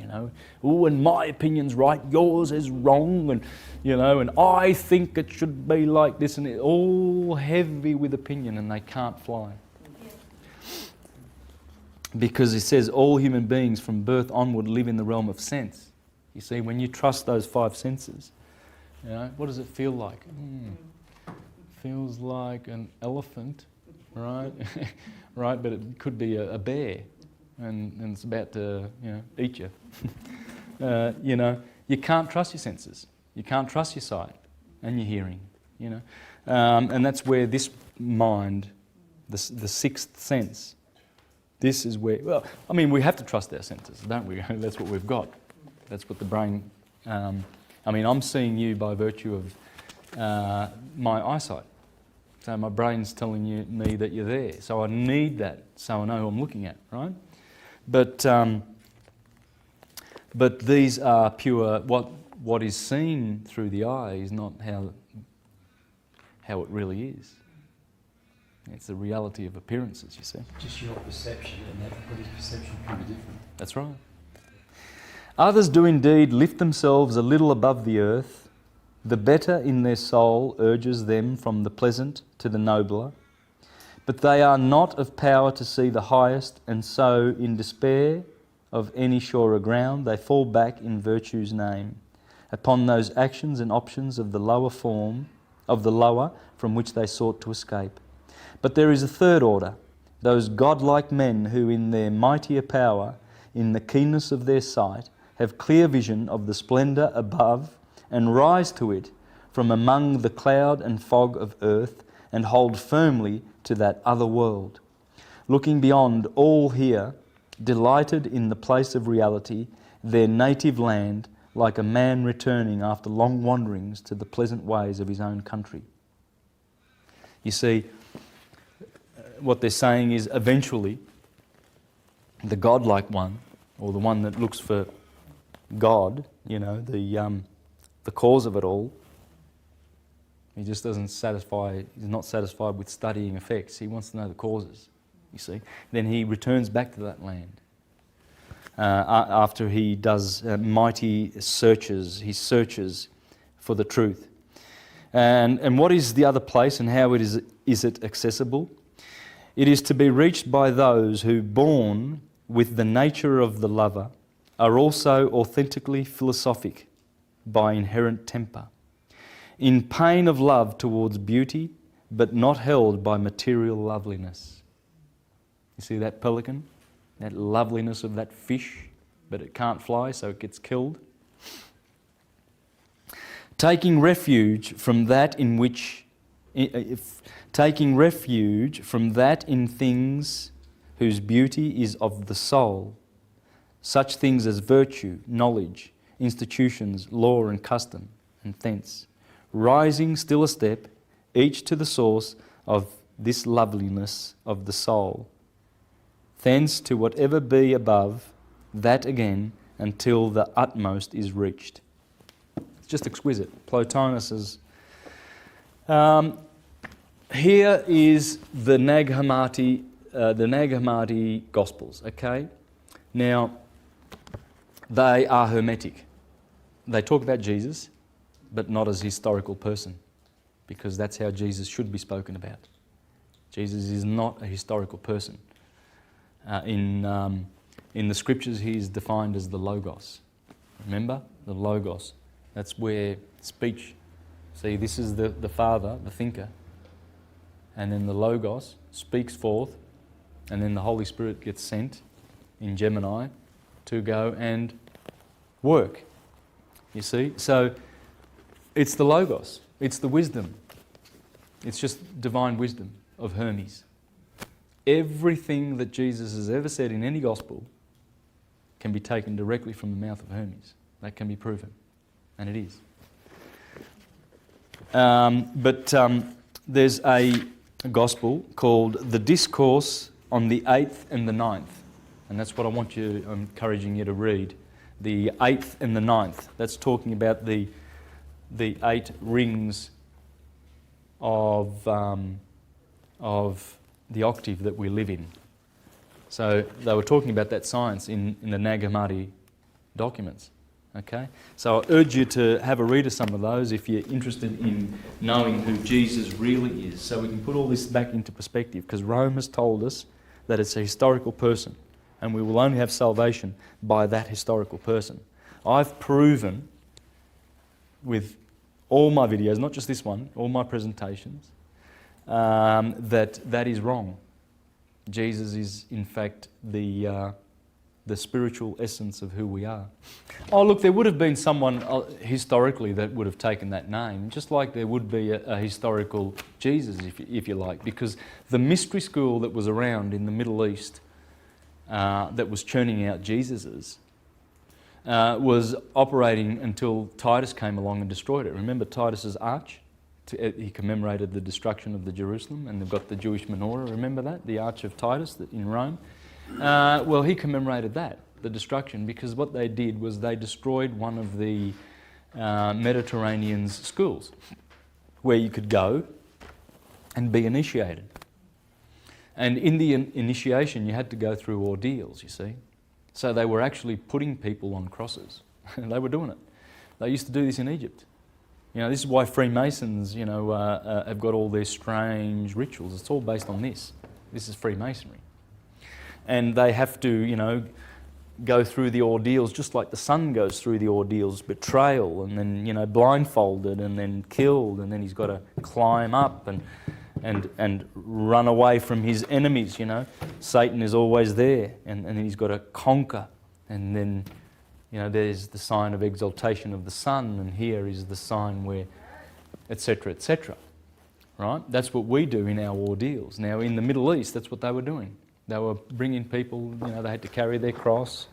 Oh, and my opinion's right, yours is wrong, and I think it should be like this, and it's all heavy with opinion, and they can't fly. Because it says all human beings from birth onward live in the realm of sense. You see, when you trust those 5 senses, what does it feel like? Feels like an elephant. Right, right, but it could be a bear, and it's about to, eat you. you can't trust your senses. You can't trust your sight and your hearing, you know. And that's where this mind, the sixth sense, this is where, well, I mean, we have to trust our senses, don't we? That's what we've got. That's what the brain, I mean, I'm seeing you by virtue of my eyesight. So my brain's telling me that you're there. So I need that so I know who I'm looking at, right? But these are pure, what is seen through the eye is not how it really is. It's the reality of appearances, you see. Just your perception, and everybody's perception can be different. That's right. Others do indeed lift themselves a little above the earth. The better in their soul urges them from the pleasant to the nobler. But they are not of power to see the highest, and so, in despair of any surer ground, they fall back in virtue's name upon those actions and options of the lower form, of the lower from which they sought to escape. But there is a third order, those godlike men who in their mightier power, in the keenness of their sight, have clear vision of the splendour above and rise to it from among the cloud and fog of earth and hold firmly to that other world. Looking beyond all here, delighted in the place of reality, their native land, like a man returning after long wanderings to the pleasant ways of his own country. You see, what they're saying is eventually the godlike one, or the one that looks for God, you know, the cause of it all, he just doesn't satisfy, he's not satisfied with studying effects. He wants to know the causes, you see. Then he returns back to that land after he does mighty searches. He searches for the truth. And what is the other place, and how is it accessible? It is to be reached by those who, born with the nature of the lover, are also authentically philosophic by inherent temper, in pain of love towards beauty, but not held by material loveliness. You see that pelican? That loveliness of that fish, but it can't fly, so it gets killed. Taking refuge from that in which, taking refuge from that in things whose beauty is of the soul, such things as virtue, knowledge, institutions, law and custom, and thence, rising still a step, each to the source of this loveliness of the soul, thence to whatever be above, that again, until the utmost is reached. It's just exquisite. Plotinus is... here is the Nag Hammadi Gospels, okay? Now, they are hermetic. They talk about Jesus, but not as a historical person, because that's how Jesus should be spoken about. Jesus is not a historical person. In the scriptures, he is defined as the Logos. Remember? The Logos. That's where speech... See, this is the Father, the thinker, and then the Logos speaks forth, and then the Holy Spirit gets sent in Gemini to go and work. You see? So it's the Logos, it's the wisdom. It's just divine wisdom of Hermes. Everything that Jesus has ever said in any gospel can be taken directly from the mouth of Hermes. That can be proven, and it is. But there's a gospel called The Discourse on the 8th and the 9th, and that's what I'm encouraging you to read. The 8th and the 9th. That's talking about the 8 rings of the octave that we live in. So they were talking about that science in the Nag Hammadi documents. Okay? So I urge you to have a read of some of those if you're interested in knowing who Jesus really is, so we can put all this back into perspective, because Rome has told us that it's a historical person, and we will only have salvation by that historical person. I've proven with all my videos, not just this one, all my presentations, that is wrong. Jesus is in fact the the spiritual essence of who we are. Oh, look, there would have been someone historically that would have taken that name, just like there would be a historical Jesus, if you like, because the mystery school that was around in the Middle East that was churning out Jesuses was operating until Titus came along and destroyed it. Remember Titus's arch? He commemorated the destruction of the Jerusalem, and they've got the Jewish menorah. Remember that? The Arch of Titus in Rome? Well, he commemorated that, the destruction, because what they did was they destroyed one of the Mediterranean's schools where you could go and be initiated. And in the initiation, you had to go through ordeals, you see. So they were actually putting people on crosses. They were doing it. They used to do this in Egypt. You know, this is why Freemasons, have got all their strange rituals. It's all based on this. This is Freemasonry. And they have to, go through the ordeals just like the son goes through the ordeals, betrayal, and then, blindfolded, and then killed, and then he's got to climb up and run away from his enemies, Satan is always there, and then he's got to conquer, and then, there's the sign of exaltation of the sun, and here is the sign where, etc., etc., right? That's what we do in our ordeals. Now, in the Middle East, that's what they were doing. They were bringing people, they had to carry their cross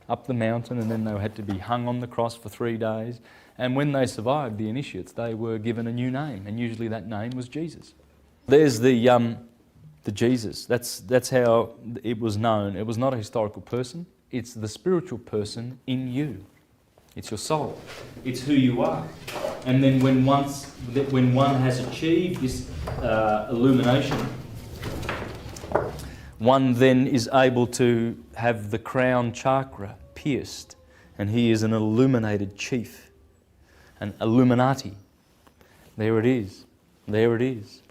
up the mountain, and then they had to be hung on the cross for 3 days. And when they survived, the initiates, they were given a new name, and usually that name was Jesus. There's the Jesus. That's how it was known. It was not a historical person. It's the spiritual person in you. It's your soul. It's who you are. And then when one has achieved this illumination, one then is able to have the crown chakra pierced, and he is an illuminated chief, an Illuminati. There it is. There it is.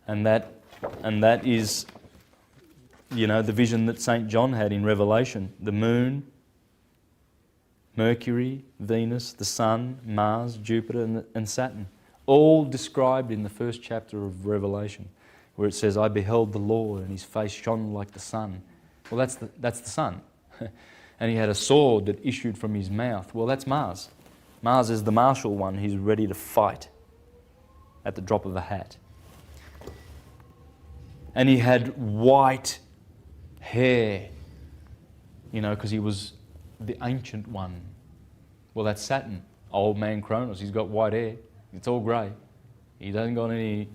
And that is, the vision that St. John had in Revelation. The moon, Mercury, Venus, the sun, Mars, Jupiter, and Saturn. All described in the first chapter of Revelation, where it says, I beheld the Lord, and his face shone like the sun. Well, that's the sun. And he had a sword that issued from his mouth. Well, that's Mars. Mars is the martial one. He's ready to fight at the drop of a hat. And he had white hair, because he was the ancient one. Well, that's Saturn, old man Cronus. He's got white hair. It's all grey. He doesn't got any,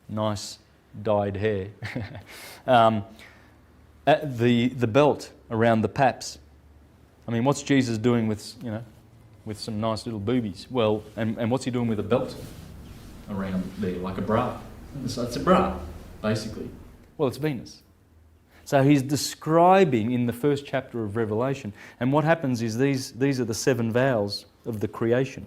nice dyed hair. The belt around the paps. I mean, what's Jesus doing with some nice little boobies? Well, and what's he doing with a belt around there, like a bra? So it's a bra, basically. Well, it's Venus. So he's describing in the first chapter of Revelation, and what happens is these are the 7 vowels of the creation,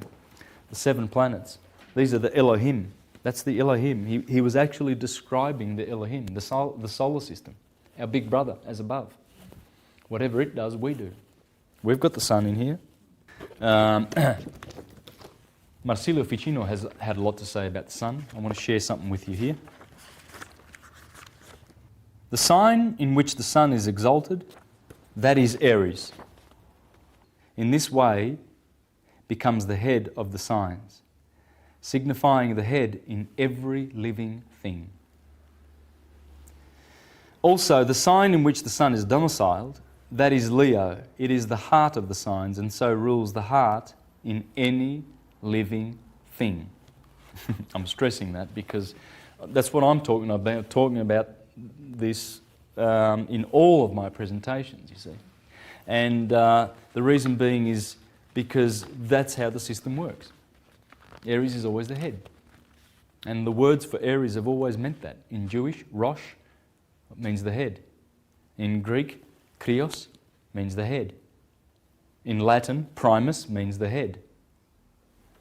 the 7 planets. These are the Elohim. That's the Elohim. He was actually describing the Elohim, the solar system, our big brother as above. Whatever it does, we do. We've got the sun in here. Marsilio Ficino has had a lot to say about the sun. I want to share something with you here. The sign in which the sun is exalted, that is Aries. In this way, becomes the head of the signs, signifying the head in every living thing. Also, the sign in which the sun is domiciled, that is Leo. It is the heart of the signs, and so rules the heart in any living thing. I'm stressing that because that's what I'm talking about this in all of my presentations, you see. And the reason being is because that's how the system works. Aries is always the head. And the words for Aries have always meant that. In Jewish, Rosh means the head. In Greek, Krios means the head. In Latin, Primus means the head.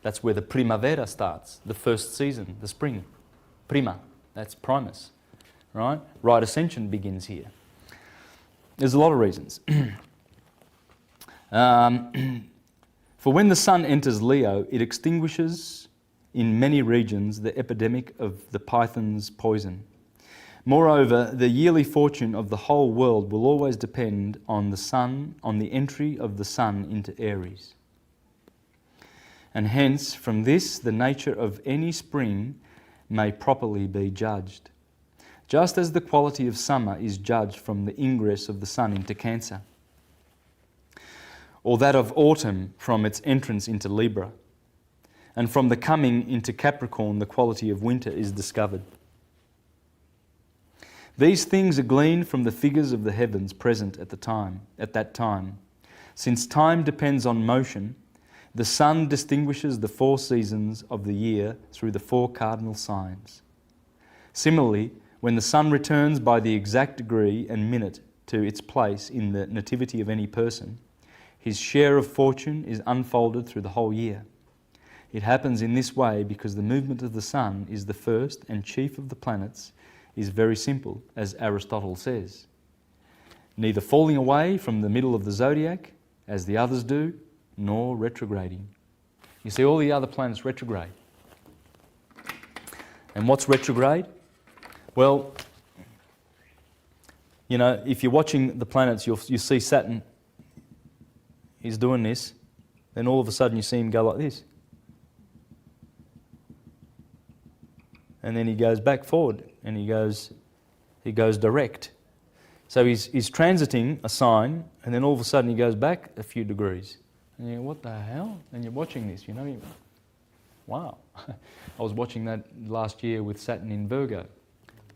That's where the primavera starts, the first season, the spring. Prima, that's Primus, right? Right ascension begins here. There's a lot of reasons. For when the sun enters Leo, it extinguishes in many regions the epidemic of the python's poison. Moreover, the yearly fortune of the whole world will always depend on the sun, on the entry of the sun into Aries. And hence, from this, the nature of any spring may properly be judged, just as the quality of summer is judged from the ingress of the sun into Cancer, or that of autumn from its entrance into Libra, and from the coming into Capricorn the quality of winter is discovered. These things are gleaned from the figures of the heavens present at that time. Since time depends on motion, the sun distinguishes the 4 seasons of the year through the 4 cardinal signs. Similarly, when the sun returns by the exact degree and minute to its place in the nativity of any person, his share of fortune is unfolded through the whole year. It happens in this way because the movement of the sun is the first and chief of the planets, is very simple, as Aristotle says. Neither falling away from the middle of the zodiac, as the others do, nor retrograding. You see, all the other planets retrograde. And what's retrograde? Well, you know, if you're watching the planets, you see Saturn, he's doing this, then all of a sudden you see him go like this. And then he goes back forward, and he goes direct. So he's transiting a sign, and then all of a sudden he goes back a few degrees. And you go, what the hell? And you're watching this, you know. Wow. I was watching that last year with Saturn in Virgo,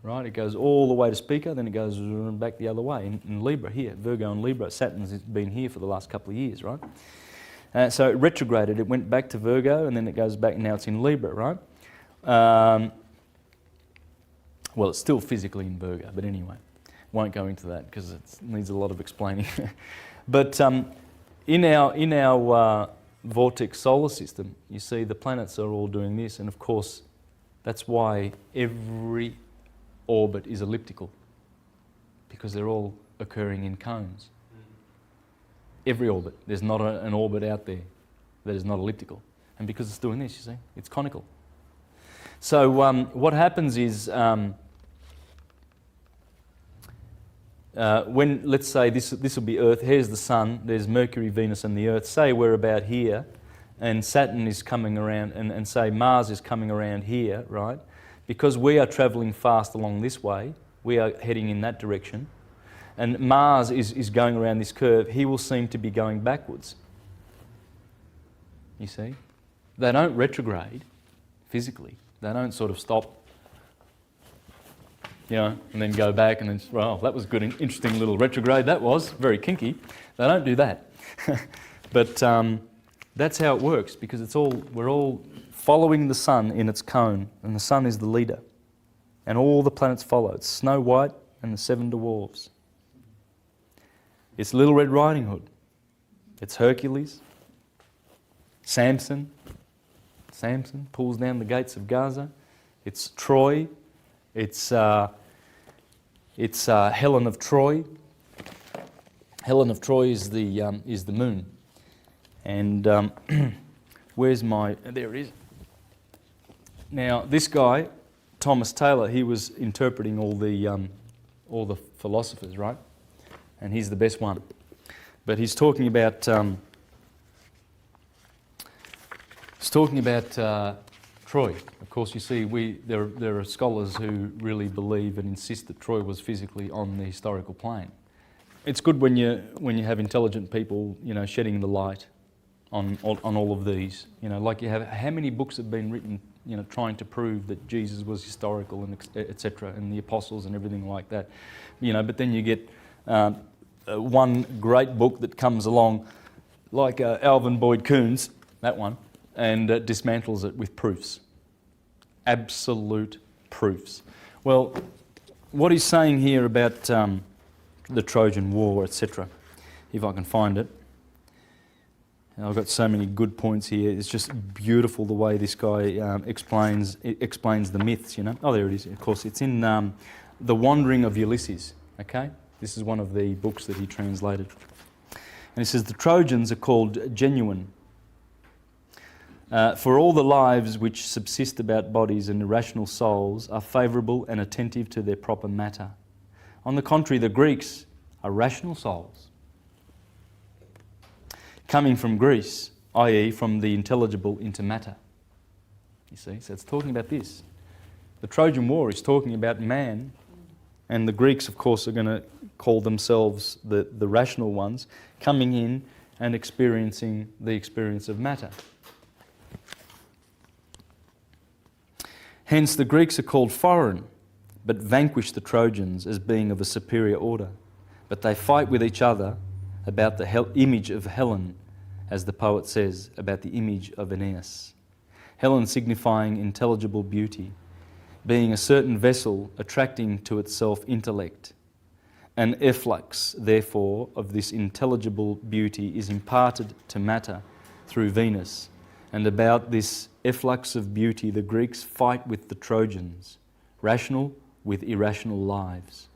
right? It goes all the way to Speaker, then it goes back the other way. In Libra here, Virgo and Libra, Saturn's been here for the last couple of years, right? So it retrograded, it went back to Virgo, and then it goes back, now it's in Libra, right? Well, it's still physically in Virgo, but anyway, won't go into that because it needs a lot of explaining. But in our vortex solar system, you see the planets are all doing this, and of course, that's why every orbit is elliptical, because they're all occurring in cones. Every orbit. There's not an orbit out there that is not elliptical, and because it's doing this, you see, it's conical. So what happens is, when, let's say this will be Earth, here's the Sun, there's Mercury, Venus and the Earth. Say we're about here and Saturn is coming around, and say Mars is coming around here, right? Because we are travelling fast along this way, we are heading in that direction, and Mars is going around this curve, he will seem to be going backwards. You see? They don't retrograde physically. They don't sort of stop, you know, and then go back and then, well, that was good, interesting little retrograde, that was, very kinky. They don't do that. But that's how it works, because we're all following the sun in its cone, and the sun is the leader. And all the planets follow. It's Snow White and the 7 dwarfs. It's Little Red Riding Hood. It's Hercules. Samson pulls down the gates of Gaza. It's Troy. It's Helen of Troy. Helen of Troy is the moon. And where's my? There it is. Now this guy, Thomas Taylor, he was interpreting all the philosophers, right? And he's the best one. But he's talking about. Troy. Of course, you see, there are scholars who really believe and insist that Troy was physically on the historical plane. It's good when you have intelligent people, you know, shedding the light on all of these. You know, like you have, how many books have been written, you know, trying to prove that Jesus was historical and etc. and the apostles and everything like that. You know, but then you get one great book that comes along, like Alvin Boyd Coons, that one, and dismantles it with proofs. Absolute proofs. Well, what he's saying here about the Trojan War, etc., if I can find it. I've got so many good points here. It's just beautiful the way this guy explains the myths, you know. Oh, there it is. Of course, it's in The Wandering of Ulysses, okay? This is one of the books that he translated. And he says, the Trojans are called genuine. For all the lives which subsist about bodies and irrational souls are favourable and attentive to their proper matter. On the contrary, the Greeks are rational souls, coming from Greece, i.e. from the intelligible into matter. You see, so it's talking about this. The Trojan War is talking about man, and the Greeks, of course, are going to call themselves the rational ones, coming in and experiencing the experience of matter. Hence, the Greeks are called foreign, but vanquish the Trojans as being of a superior order. But they fight with each other about the image of Helen, as the poet says, about the image of Aeneas. Helen signifying intelligible beauty, being a certain vessel attracting to itself intellect. An efflux, therefore, of this intelligible beauty is imparted to matter through Venus, and about this efflux of beauty the Greeks fight with the Trojans, rational with irrational lives.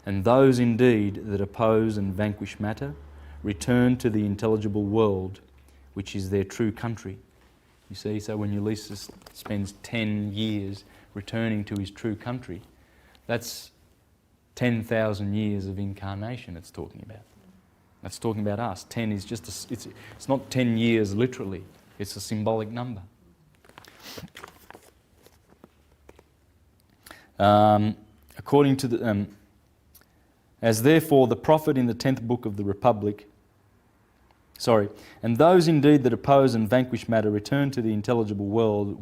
And those indeed that oppose and vanquish matter return to the intelligible world, which is their true country. You see, so when Ulysses spends 10 years returning to his true country, that's 10,000 years of incarnation it's talking about. That's talking about us. 10 is just, it's not 10 years literally, it's a symbolic number. According to the... as therefore the prophet in the 10th book of the Republic, and those indeed that oppose and vanquish matter return to the intelligible world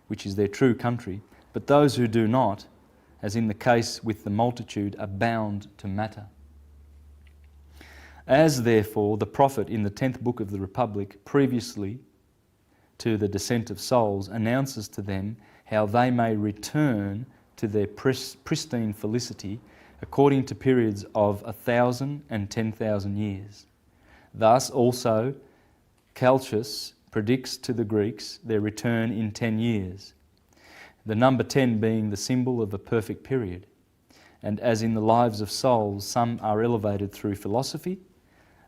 which is their true country, but those who do not, as in the case with the multitude, are bound to matter. As therefore the prophet in the 10th book of the Republic, previously to the descent of souls, announces to them how they may return to their pristine felicity according to periods of 1,000 and 10,000 years. Thus also Calchas predicts to the Greeks their return in 10 years, the number 10 being the symbol of a perfect period. And as in the lives of souls, some are elevated through philosophy,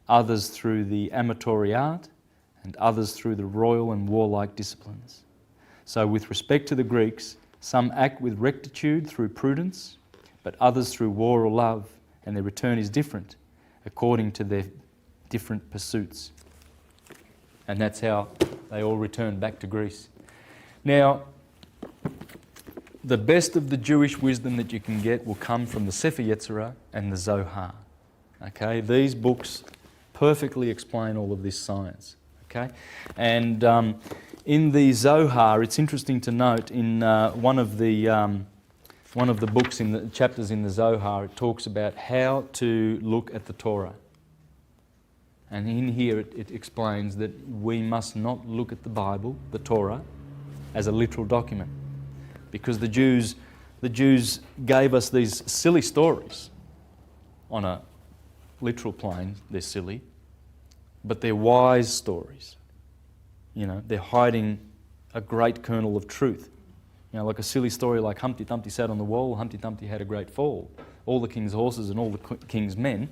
others through the amatory art, and others through the royal and warlike disciplines. So with respect to the Greeks, some act with rectitude through prudence, but others through war or love, and their return is different according to their different pursuits. And that's how they all return back to Greece. Now, the best of the Jewish wisdom that you can get will come from the Sefer Yetzirah and the Zohar. Okay, these books perfectly explain all of this science. Okay, and in the Zohar, it's interesting to note in one of the books in the chapters in the Zohar, it talks about how to look at the Torah. And in here it explains that we must not look at the Bible, the Torah, as a literal document. Because the Jews gave us these silly stories. On a literal plane, they're silly, but they're wise stories. You know, they're hiding a great kernel of truth. You know, like a silly story like Humpty Dumpty sat on the wall, Humpty Dumpty had a great fall. All the king's horses and all the king's men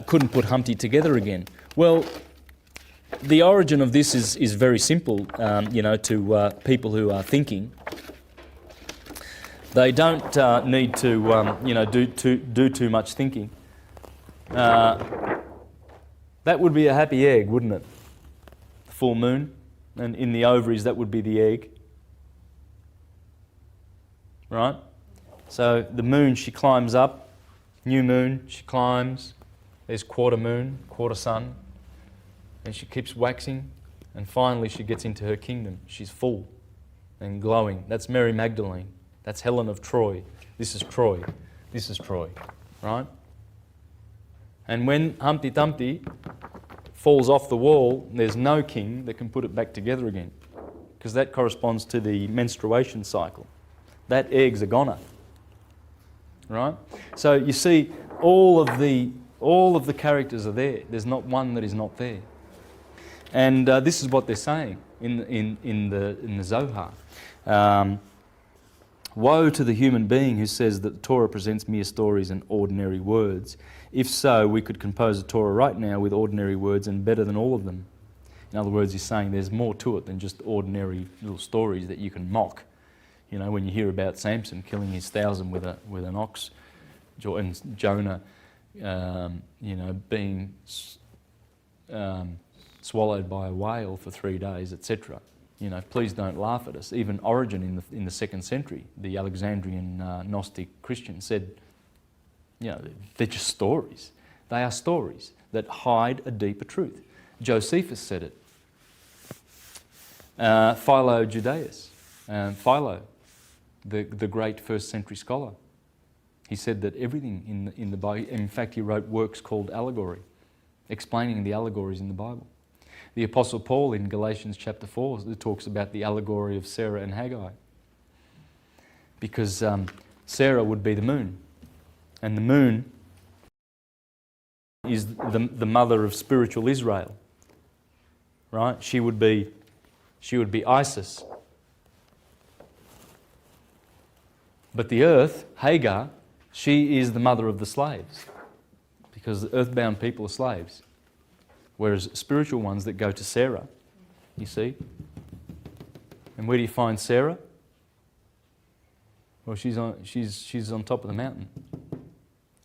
couldn't put Humpty together again. Well, the origin of this is very simple, to people who are thinking. They don't need to, do too much thinking. That would be a happy egg, wouldn't it? The full moon, and in the ovaries that would be the egg. Right? So the moon, she climbs up. New moon, she climbs. There's quarter moon, quarter sun. And she keeps waxing. And finally she gets into her kingdom. She's full and glowing. That's Mary Magdalene. That's Helen of Troy. This is Troy. This is Troy. Right? And when Humpty Dumpty falls off the wall, there's no king that can put it back together again. Because that corresponds to the menstruation cycle. That egg's a goner. Right? So you see, all of the characters are there. There's not one that is not there. And this is what they're saying in the Zohar. Woe to the human being who says that the Torah presents mere stories and ordinary words. If so, we could compose a Torah right now with ordinary words and better than all of them. In other words, he's saying there's more to it than just ordinary little stories that you can mock. You know, when you hear about Samson killing his 1,000 with an ox, and Jonah, being swallowed by a whale for 3 days, etc. You know, please don't laugh at us. Even Origen in the 2nd century, the Alexandrian Gnostic Christian, said, you know, they're just stories. They are stories that hide a deeper truth. Josephus said it. Philo Judaeus, Philo, the great 1st century scholar, he said that everything in the Bible, in fact he wrote works called Allegory, explaining the allegories in the Bible. The Apostle Paul in Galatians chapter 4 talks about the allegory of Sarah and Haggai, because Sarah would be the moon, and the moon is the mother of spiritual Israel, right? She would be Isis. But the earth, Hagar, she is the mother of the slaves, because the earthbound people are slaves, whereas spiritual ones that go to Sarah, you see. And where do you find Sarah? Well, she's on top of the mountain.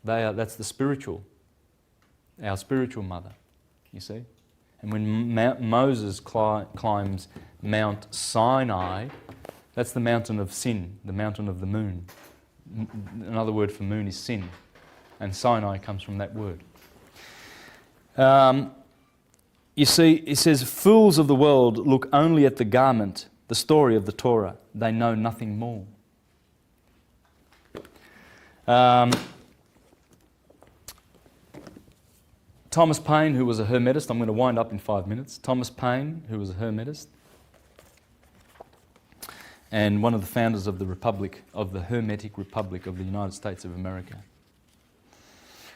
That's the spiritual, our spiritual mother, you see. And when Moses climbs Mount Sinai, that's the mountain of sin, the mountain of the moon. Another word for moon is sin, and Sinai comes from that word. You see, it says, fools of the world look only at the garment, the story of the Torah. They know nothing more. Thomas Paine, who was a Hermetist, I'm going to wind up in 5 minutes. Thomas Paine, who was a Hermetist, and one of the founders of the Republic, of the Hermetic Republic of the United States of America.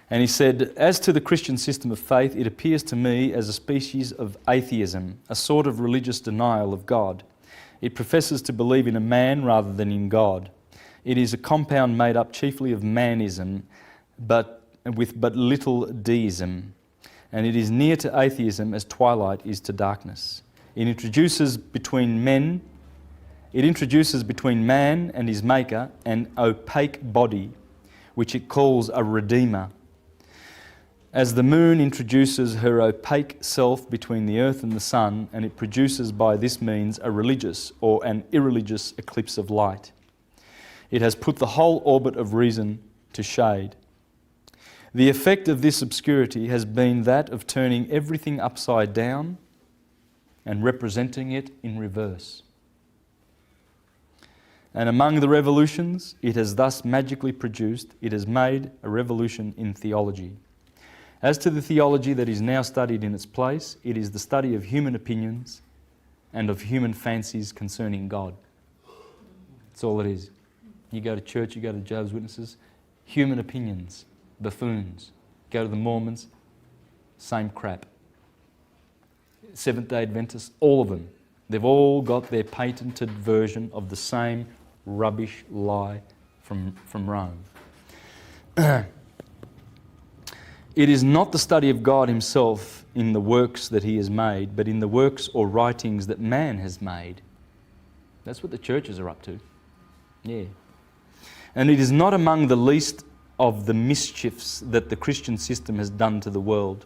And he said, as to the Christian system of faith, it appears to me as a species of atheism, a sort of religious denial of God. It professes to believe in a man rather than in God. It is a compound made up chiefly of manism, but with but little deism. And it is near to atheism as twilight is to darkness. It introduces between man and his maker an opaque body, which it calls a redeemer. As the moon introduces her opaque self between the earth and the sun, and it produces by this means a religious or an irreligious eclipse of light. It has put the whole orbit of reason to shade. The effect of this obscurity has been that of turning everything upside down and representing it in reverse. And among the revolutions it has thus magically produced, it has made a revolution in theology. As to the theology that is now studied in its place, it is the study of human opinions and of human fancies concerning God. That's all it is. You go to church, you go to Jehovah's Witnesses, human opinions, buffoons. Go to the Mormons, same crap. Seventh-day Adventists, all of them. They've all got their patented version of the same rubbish lie from Rome. It is not the study of God himself in the works that he has made, but in the works or writings that man has made. That's what the churches are up to. Yeah. And it is not among the least of the mischiefs that the Christian system has done to the world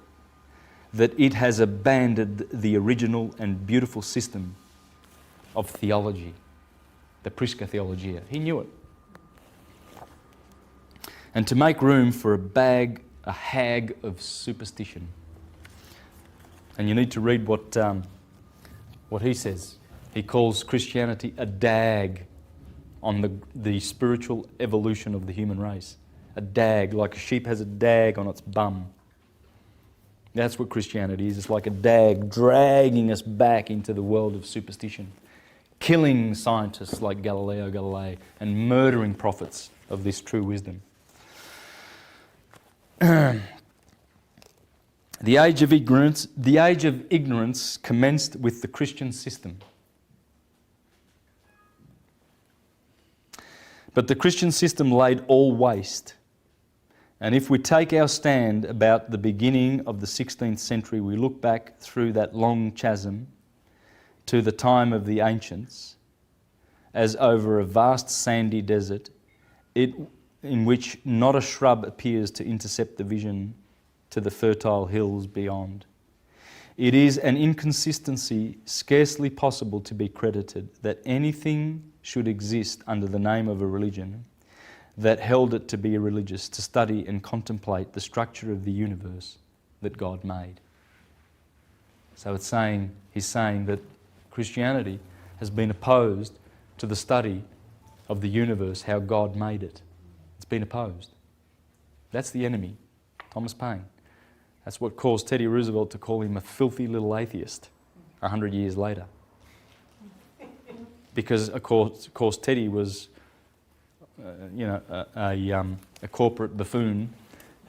that it has abandoned the original and beautiful system of theology, the Prisca Theologia. He knew it. And to make room for a hag of superstition. And you need to read what he says. He calls Christianity a dag on the spiritual evolution of the human race. A dag, like a sheep has a dag on its bum. That's what Christianity is. It's like a dag dragging us back into the world of superstition, killing scientists like Galileo Galilei and murdering prophets of this true wisdom. The age of ignorance commenced with the Christian system. But the Christian system laid all waste. And if we take our stand about the beginning of the 16th century, we look back through that long chasm to the time of the ancients, as over a vast sandy desert, in which not a shrub appears to intercept the vision to the fertile hills beyond. It is an inconsistency scarcely possible to be credited that anything should exist under the name of a religion that held it to be religious, to study and contemplate the structure of the universe that God made. So he's saying that Christianity has been opposed to the study of the universe, how God made it. It's been opposed. That's the enemy, Thomas Paine. That's what caused Teddy Roosevelt to call him a filthy little atheist 100 years later. Because, of course Teddy was, a corporate buffoon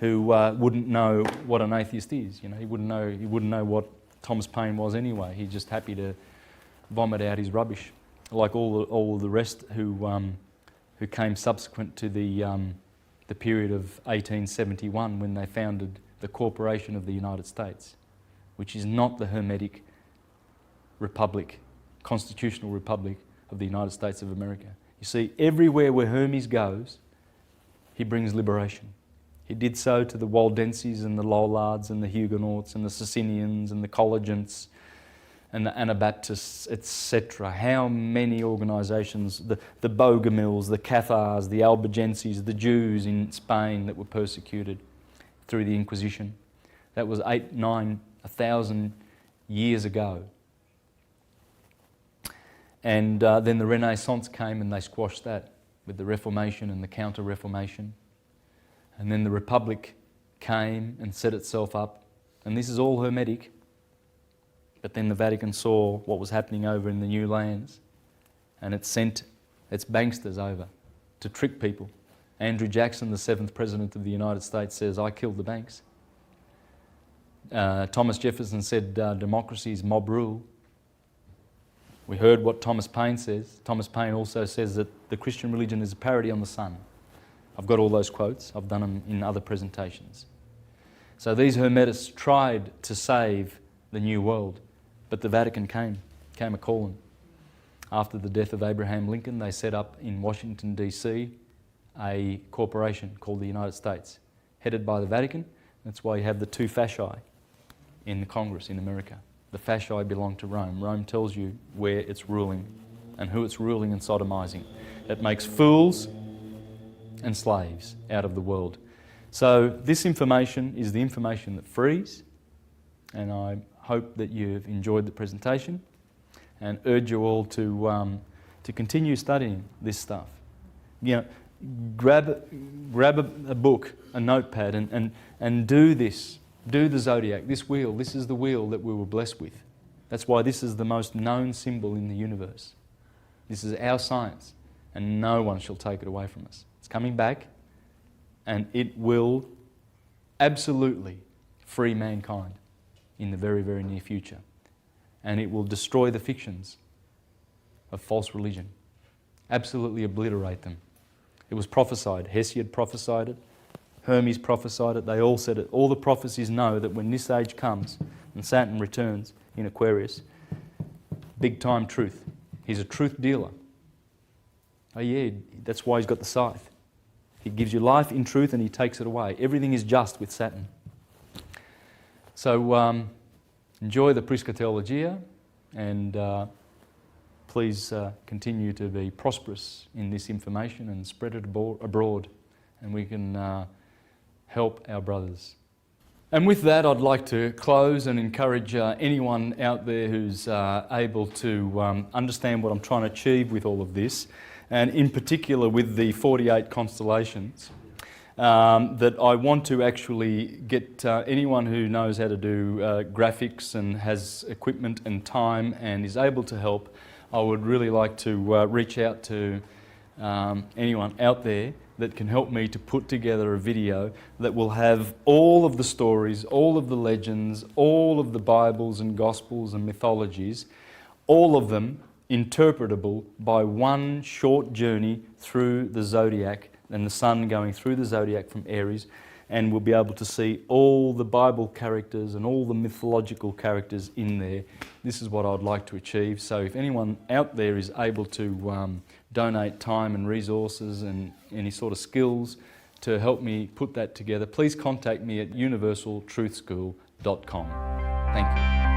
who wouldn't know what an atheist is. He wouldn't know what Thomas Paine was anyway. He's just happy to vomit out his rubbish, like all of the rest who came subsequent to the period of 1871 when they founded the Corporation of the United States, which is not the Hermetic Republic, Constitutional Republic of the United States of America. You see, everywhere where Hermes goes, he brings liberation. He did so to the Waldenses and the Lollards and the Huguenots and the Socinians and the Collegiants and the Anabaptists, etc. How many organisations, the Bogomils, the Cathars, the Albigenses, the Jews in Spain that were persecuted through the Inquisition. That was 1,000 years ago. And then the Renaissance came and they squashed that with the Reformation and the Counter-Reformation. And then the Republic came and set itself up. And this is all Hermetic. But then the Vatican saw what was happening over in the new lands and it sent its banksters over to trick people. Andrew Jackson, the 7th President of the United States, says, "I killed the banks." Thomas Jefferson said, "Democracy is mob rule." We heard what Thomas Paine says. Thomas Paine also says that the Christian religion is a parody on the sun. I've got all those quotes. I've done them in other presentations. So these Hermetists tried to save the New World, but the Vatican came a-calling. After the death of Abraham Lincoln, they set up in Washington, D.C., a corporation called the United States, headed by the Vatican. That's why you have the two fasci in the Congress in America. The fasci belong to Rome. Rome tells you where it's ruling and who it's ruling and sodomizing. It makes fools and slaves out of the world. So this information is the information that frees, and I hope that you've enjoyed the presentation and urge you all to continue studying this stuff. Grab a book, a notepad, and do this. Do the zodiac, this wheel. This is the wheel that we were blessed with. That's why this is the most known symbol in the universe. This is our science, and no one shall take it away from us. It's coming back, and it will absolutely free mankind in the very, very near future. And it will destroy the fictions of false religion. Absolutely obliterate them. It was prophesied. Hesiod prophesied it. Hermes prophesied it. They all said it. All the prophecies know that when this age comes and Saturn returns in Aquarius, big time truth. He's a truth dealer. Oh yeah, that's why he's got the scythe. He gives you life in truth and he takes it away. Everything is just with Saturn. So enjoy the Prisca Theologia and please continue to be prosperous in this information and spread it abroad, and we can help our brothers. And with that, I'd like to close and encourage anyone out there who's able to understand what I'm trying to achieve with all of this, and in particular with the 48 constellations, that I want to actually get anyone who knows how to do graphics and has equipment and time and is able to help. I would really like to reach out to anyone out there that can help me to put together a video that will have all of the stories, all of the legends, all of the Bibles and Gospels and mythologies, all of them interpretable by one short journey through the zodiac and the sun going through the zodiac from Aries. and we'll be able to see all the Bible characters and all the mythological characters in there. This is what I'd like to achieve. So if anyone out there is able to donate time and resources and any sort of skills to help me put that together, please contact me at universaltruthschool.com. Thank you.